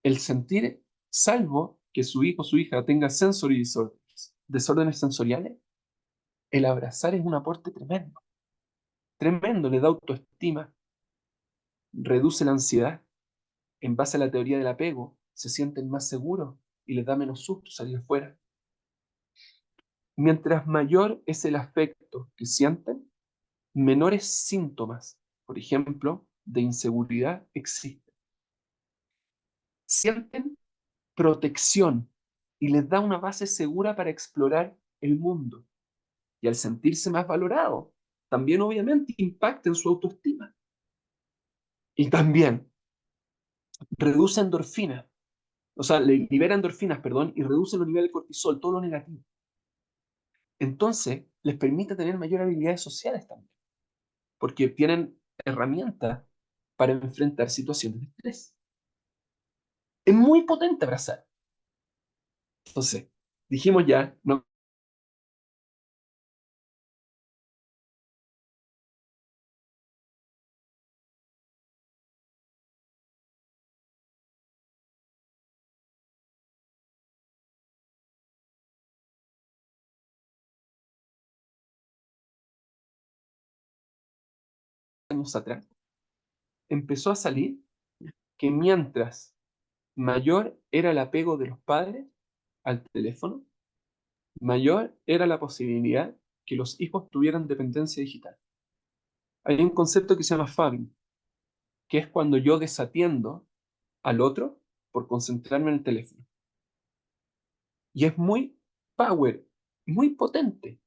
El sentir, salvo que su hijo o su hija tenga sensory disorders, desórdenes sensoriales, el abrazar es un aporte tremendo. Tremendo, le da autoestima, reduce la ansiedad. En base a la teoría del apego, se sienten más seguros y les da menos susto salir afuera. Mientras mayor es el afecto que sienten, menores síntomas, por ejemplo, de inseguridad existen. Sienten protección y les da una base segura para explorar el mundo. Y al sentirse más valorado, también obviamente impacta en su autoestima. Y también reduce endorfinas, o sea, libera endorfinas, perdón, y reduce los niveles de cortisol, todo lo negativo. Entonces, les permite tener mayor habilidades sociales también, porque tienen herramientas para enfrentar situaciones de estrés. Es muy potente abrazar. Entonces, dijimos ya, no años atrás, empezó a salir que mientras mayor era el apego de los padres al teléfono, mayor era la posibilidad que los hijos tuvieran dependencia digital. Hay un concepto que se llama fabbing, que es cuando yo desatiendo al otro por concentrarme en el teléfono. Y es muy power, muy potente.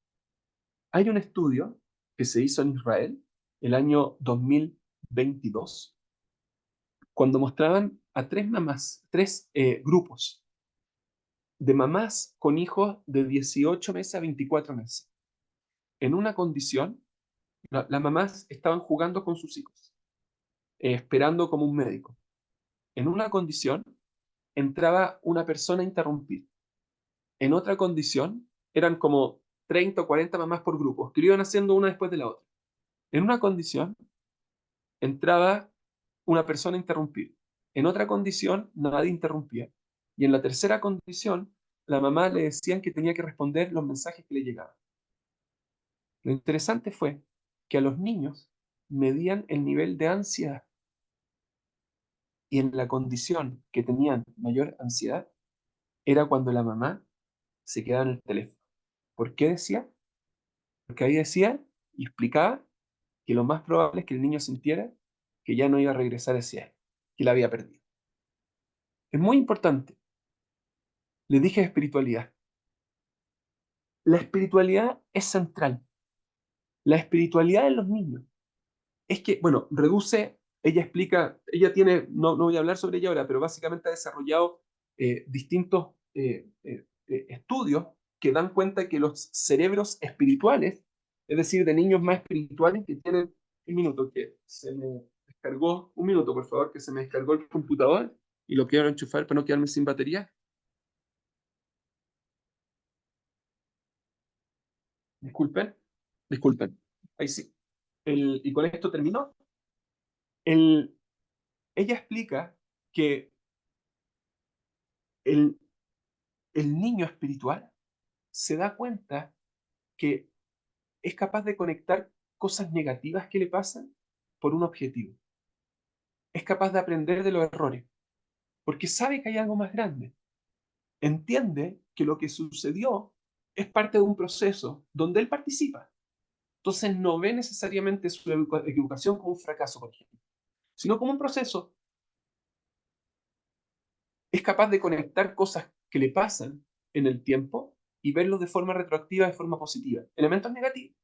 Hay un estudio que se hizo en Israel el año 2022, cuando mostraban a tres mamás, tres grupos de mamás con hijos de 18 meses a 24 meses. En una condición, las mamás estaban jugando con sus hijos, esperando como un médico. En una condición, entraba una persona a interrumpir. En otra condición, eran como 30 o 40 mamás por grupo, que lo iban haciendo una después de la otra. En una condición, entraba una persona a interrumpir. En otra condición, nadie interrumpía. Y en la tercera condición, la mamá le decían que tenía que responder los mensajes que le llegaban. Lo interesante fue que a los niños medían el nivel de ansiedad. Y en la condición que tenían mayor ansiedad, era cuando la mamá se quedaba en el teléfono. ¿Por qué decía? Porque ahí decía y explicaba que lo más probable es que el niño sintiera que ya no iba a regresar hacia él, que la había perdido. Es muy importante. Le dije espiritualidad. La espiritualidad es central. La espiritualidad en los niños es que, bueno, reduce, ella explica, ella tiene, no voy a hablar sobre ella ahora, pero básicamente ha desarrollado distintos estudios que dan cuenta que los cerebros espirituales, es decir, de niños más espirituales que tienen, un minuto, que se me descargó, un minuto por favor, que se me descargó el computador y lo quiero enchufar para no quedarme sin batería. Disculpen, disculpen. Ahí sí. Y con esto terminó. El, ella explica que el, el niño espiritual se da cuenta que es capaz de conectar cosas negativas que le pasan por un objetivo. Es capaz de aprender de los errores, porque sabe que hay algo más grande. Entiende que lo que sucedió es parte de un proceso donde él participa. Entonces no ve necesariamente su equivocación como un fracaso, por ejemplo, sino como un proceso. Es capaz de conectar cosas que le pasan en el tiempo y verlos de forma retroactiva, de forma positiva. Elementos negativos.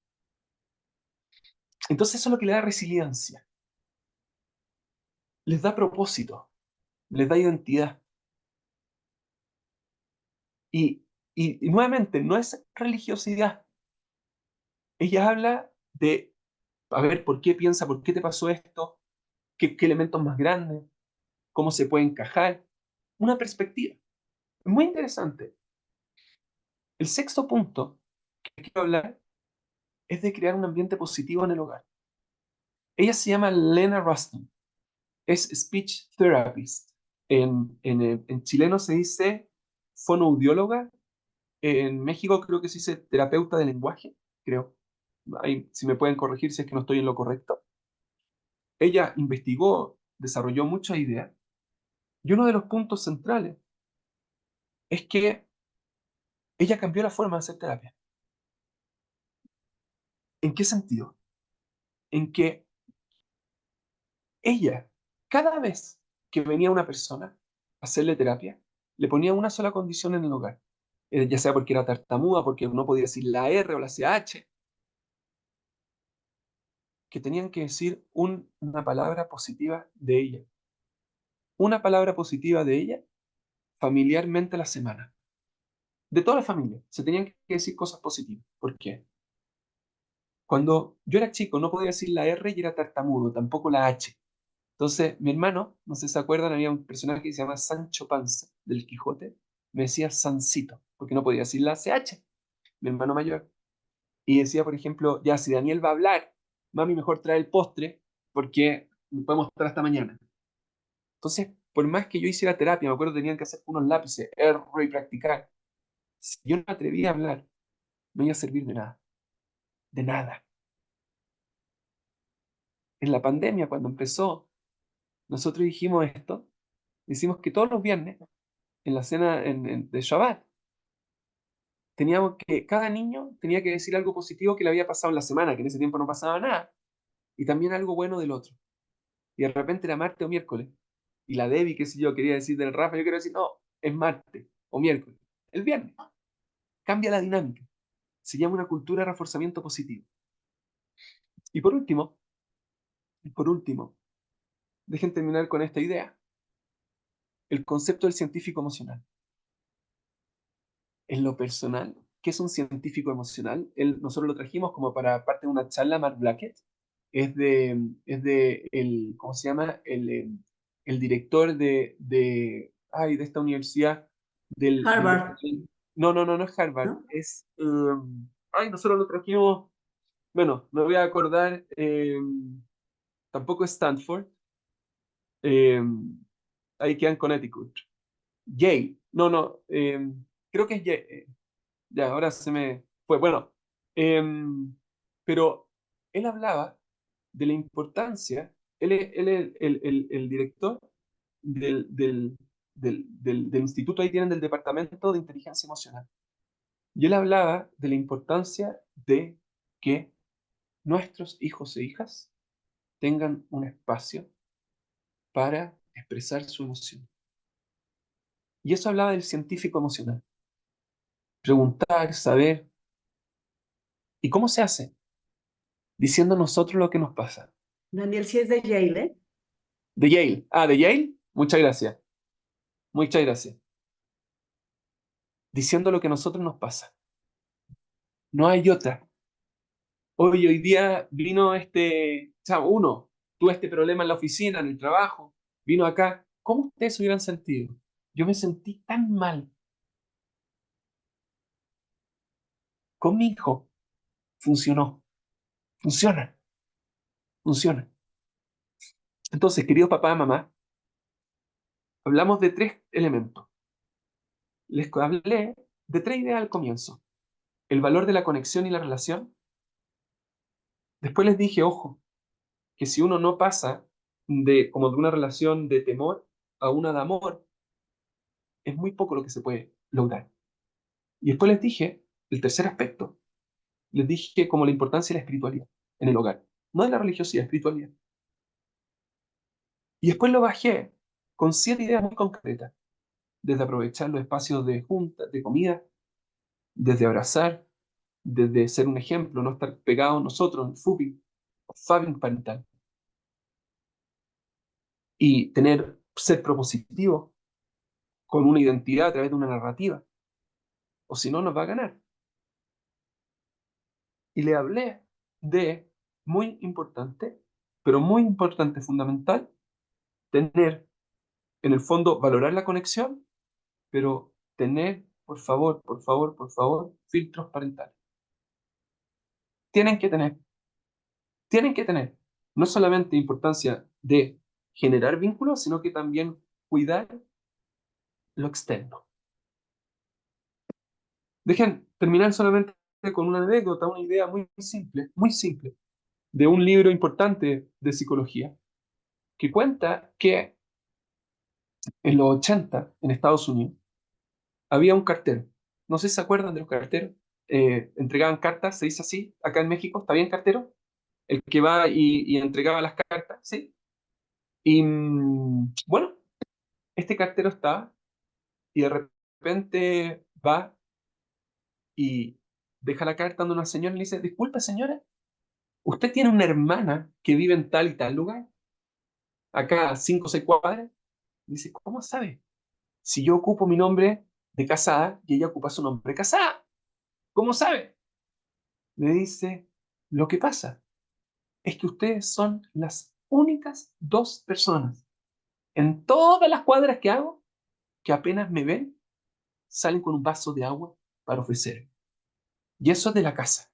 Entonces eso es lo que le da resiliencia. Les da propósito, les da identidad. Y nuevamente, no es religiosidad. Ella habla de, a ver, ¿por qué piensa? ¿Por qué te pasó esto? ¿Qué elementos más grandes? cómo se puede encajar, una perspectiva. Es muy interesante. El sexto punto que quiero hablar es de crear un ambiente positivo en el hogar. Ella se llama Lena Ruston, es speech therapist. En chileno se dice fonoaudióloga, en México creo que se dice terapeuta de lenguaje, creo. Ahí, si me pueden corregir si es que no estoy en lo correcto. Ella investigó, desarrolló muchas ideas, y uno de los puntos centrales es que ella cambió la forma de hacer terapia. ¿En qué sentido? En que ella, cada vez que venía una persona a hacerle terapia, le ponía una sola condición en el hogar. Ya sea porque era tartamuda, porque no podía decir la R o la CH, que tenían que decir una palabra positiva de ella. Una palabra positiva de ella familiarmente a la semana. De toda la familia. Se tenían que decir cosas positivas. ¿Por qué? Cuando yo era chico no podía decir la R y era tartamudo, tampoco la H. Entonces, mi hermano, no sé si se acuerdan, había un personaje que se llama Sancho Panza, del Quijote, me decía Sancito, porque no podía decir la CH, mi hermano mayor. Y decía, por ejemplo, ya, si Daniel va a hablar, mami, mejor trae el postre, porque no podemos estar hasta mañana. Entonces, por más que yo hiciera terapia, me acuerdo que tenían que hacer unos lápices, error y practicar. Si yo no me atrevía a hablar, no iba a servir de nada. De nada. En la pandemia, cuando empezó, nosotros dijimos esto, decimos que todos los viernes, en la cena de Shabbat, teníamos que, cada niño tenía que decir algo positivo que le había pasado en la semana, que en ese tiempo no pasaba nada, y también algo bueno del otro. Y de repente era martes o miércoles. Y la Debbie, qué sé yo, quería decir del Rafa, yo quiero decir, no, es martes o miércoles. El viernes. Cambia la dinámica. Se llama una cultura de reforzamiento positivo. Y por último, dejen terminar con esta idea. El concepto del científico emocional. En lo personal, ¿qué es un científico emocional? Nosotros lo trajimos como para parte de una charla, Mark Blackett. Es de ¿cómo se llama? El director de esta universidad Harvard, no, no, no, no es Harvard. ¿no? Nosotros lo trajimos, bueno, me voy a acordar, tampoco es Stanford, um, ahí queda en Connecticut. Yale, no, no, creo que es Yale. Ya, ahora se me fue. Bueno, em, pero él hablaba de la importancia, él es el director del instituto, ahí tienen del Departamento de Inteligencia Emocional. Y él hablaba de la importancia de que nuestros hijos e hijas tengan un espacio para expresar su emoción. Y eso hablaba del científico emocional. Preguntar, saber. ¿Y cómo se hace? Diciendo nosotros lo que nos pasa. Daniel, sí es de Yale, ¿eh? De Yale. Ah, de Yale. Muchas gracias. Muchas gracias. Diciendo lo que a nosotros nos pasa. No hay otra. Hoy día vino tuve este problema en la oficina, en el trabajo, vino acá. ¿Cómo ustedes se hubieran sentido? Yo me sentí tan mal. Con mi hijo funcionó. Funciona. Funciona. Entonces, queridos papá y mamá, hablamos de 3 elementos. Les hablé de 3 ideas al comienzo. El valor de la conexión y la relación. Después les dije, ojo, que si uno no pasa como de una relación de temor a una de amor, es muy poco lo que se puede lograr. Y después les dije, el tercer aspecto, les dije como la importancia de la espiritualidad en el hogar, no de la religiosidad, espiritualidad. Y después lo bajé con 7 ideas muy concretas, desde aprovechar los espacios de junta, de comida, desde abrazar, desde ser un ejemplo, no estar pegados nosotros en fabbing parental, y ser propositivo con una identidad a través de una narrativa, o si no, nos va a ganar. Y le hablé de, muy importante, pero muy importante, fundamental, tener en el fondo, valorar la conexión, pero tener, por favor, por favor, por favor, filtros parentales. Tienen que tener, tienen que tener. No solamente importancia de generar vínculos, sino que también cuidar lo externo. Dejen terminar solamente con una anécdota, una idea muy simple, de un libro importante de psicología, que cuenta que en los 80, en Estados Unidos, había un cartero. No sé si se acuerdan de los carteros. Entregaban cartas, se dice así, acá en México, ¿está bien, cartero? El que va y entregaba las cartas, ¿sí? Y bueno, este cartero estaba y de repente va y deja la carta donde una señora y le dice, disculpe señora, ¿usted tiene una hermana que vive en tal y tal lugar? Acá a 5 o 6 cuadras. Dice, ¿cómo sabe? Si yo ocupo mi nombre de casada y ella ocupa su nombre de casada, ¿cómo sabe? Le dice, lo que pasa es que ustedes son las únicas dos personas en todas las cuadras que hago que apenas me ven, salen con un vaso de agua para ofrecer. Y eso es de la casa.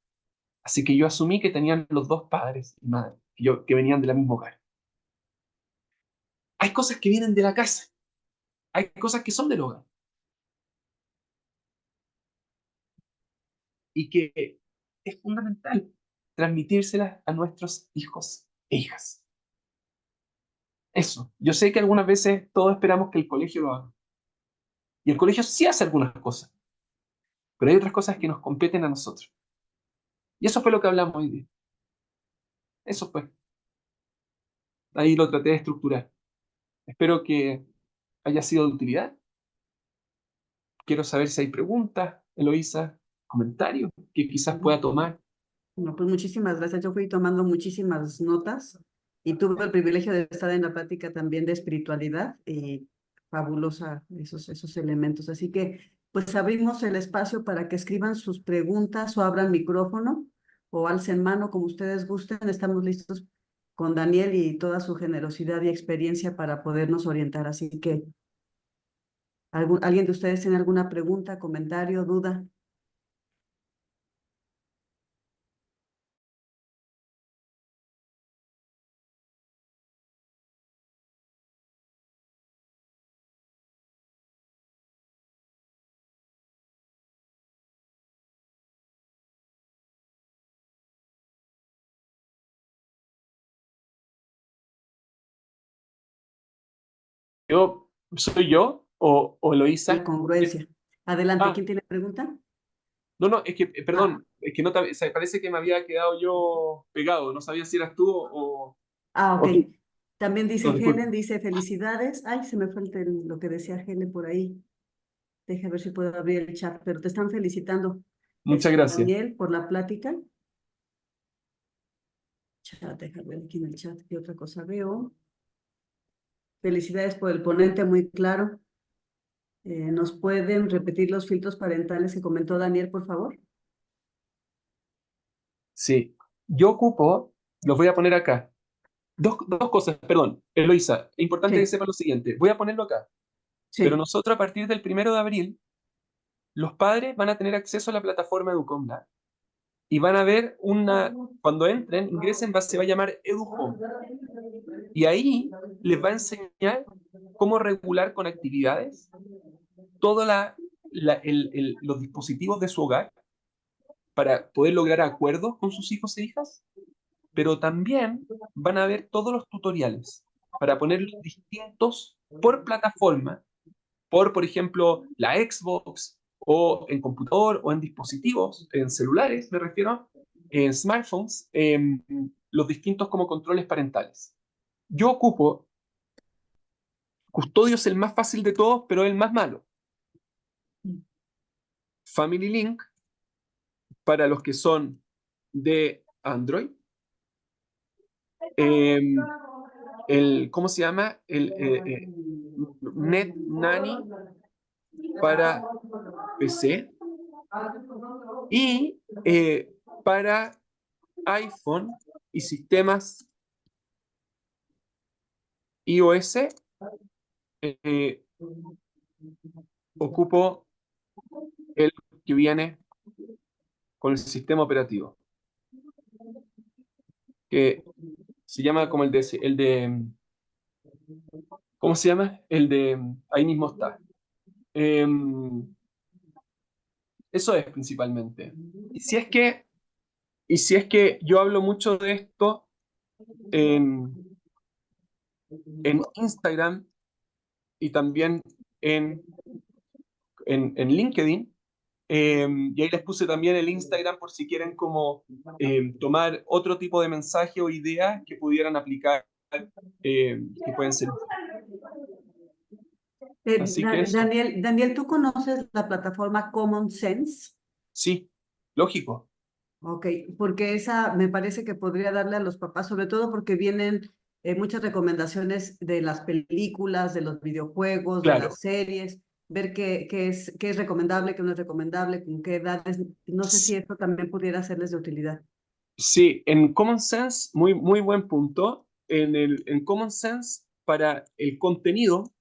Así que yo asumí que tenían los dos padres y madre, que venían del mismo hogar. Hay cosas que vienen de la casa, hay cosas que son del hogar y que es fundamental transmitírselas a nuestros hijos e hijas. Eso. Yo sé que algunas veces todos esperamos que el colegio lo haga. Y el colegio sí hace algunas cosas, pero hay otras cosas que nos competen a nosotros. Y eso fue lo que hablamos hoy día. Eso fue. Ahí lo traté de estructurar. Espero que haya sido de utilidad. Quiero saber si hay preguntas, Eloísa, comentarios que quizás pueda tomar. No, pues muchísimas gracias. Yo fui tomando muchísimas notas y tuve el privilegio de estar en la plática también de espiritualidad y fabulosa esos elementos. Así que pues abrimos el espacio para que escriban sus preguntas o abran micrófono o alcen mano como ustedes gusten. Estamos listos con Daniel y toda su generosidad y experiencia para podernos orientar. Así que, ¿alguien de ustedes tiene alguna pregunta, comentario, duda? ¿Soy yo o La Eloísa? congruencia. Adelante, Ah, ¿quién tiene pregunta? no, no, es que, Ah, perdón, es que no o sea, parece que me había quedado yo pegado. No sabía si eras tú ok. o tú. También dice No, disculpa. Helen, dice felicidades. Ay, se me falta lo que decía Helen por ahí. Deja ver si puedo abrir el chat, pero te están felicitando, Muchas gracias. Daniel, por la plática. Chat, deja ver aquí en el chat qué otra cosa veo. Felicidades por el ponente, muy claro. ¿Nos pueden repetir los filtros parentales que comentó Daniel, por favor? Sí. Yo ocupo, los voy a poner acá. Dos cosas, perdón. Eloísa, es importante que Sí, sepa lo siguiente. Voy a ponerlo acá. Pero sí. nosotros a partir del 1 de abril, los padres van a tener acceso a la plataforma EduComLab y van a ver cuando entren, ingresen, se va a llamar EduHome. Y ahí les va a enseñar cómo regular con actividades todos los dispositivos de su hogar para poder lograr acuerdos con sus hijos e hijas, pero también van a ver todos los tutoriales para ponerlos distintos por plataforma, por ejemplo, la Xbox, o en computador, o en dispositivos, en celulares, me refiero, en smartphones, los distintos como controles parentales. Yo ocupo Custodio, es el más fácil de todos, pero el más malo. Family Link, para los que son de Android. ¿Cómo se llama? Net Nanny para PC. Y para iPhone y sistemas iOS, ocupo el que viene con el sistema operativo, que se llama como ¿cómo se llama? Ahí mismo está. Eso es principalmente. Y si es que yo hablo mucho de esto en Instagram y también en LinkedIn, y ahí les puse también el Instagram por si quieren como tomar otro tipo de mensaje o ideas que pudieran aplicar, que pueden ser. Así que eso, Daniel, ¿tú conoces la plataforma Common Sense? sí, lógico, Ok, porque esa me parece que podría darle a los papás, sobre todo porque vienen muchas recomendaciones de las películas, de los videojuegos, de claro. las series, ver qué es recomendable, qué no es recomendable, con qué edades. No sé si esto también pudiera serles de utilidad. Sí, en Common Sense, muy buen punto. En Common Sense, para el contenido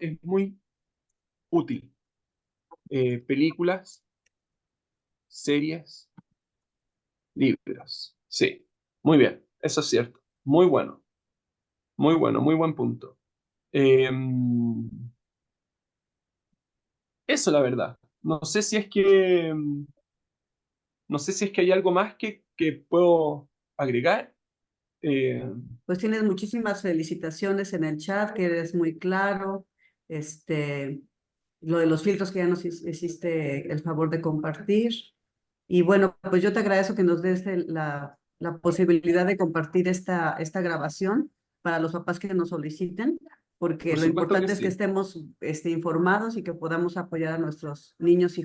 es muy útil. Películas, series, libros. Sí, muy bien, eso es cierto. Muy bueno, muy buen punto. Eso la verdad. No sé si es que hay algo más que puedo agregar. Eh, Pues tienes muchísimas felicitaciones en el chat, que eres muy claro. Lo de los filtros que ya nos hiciste el favor de compartir. Y bueno, pues yo te agradezco que nos des la posibilidad de compartir esta grabación para los papás que nos soliciten, porque por lo supuesto que importante es que sí. estemos informados y que podamos apoyar a nuestros niños y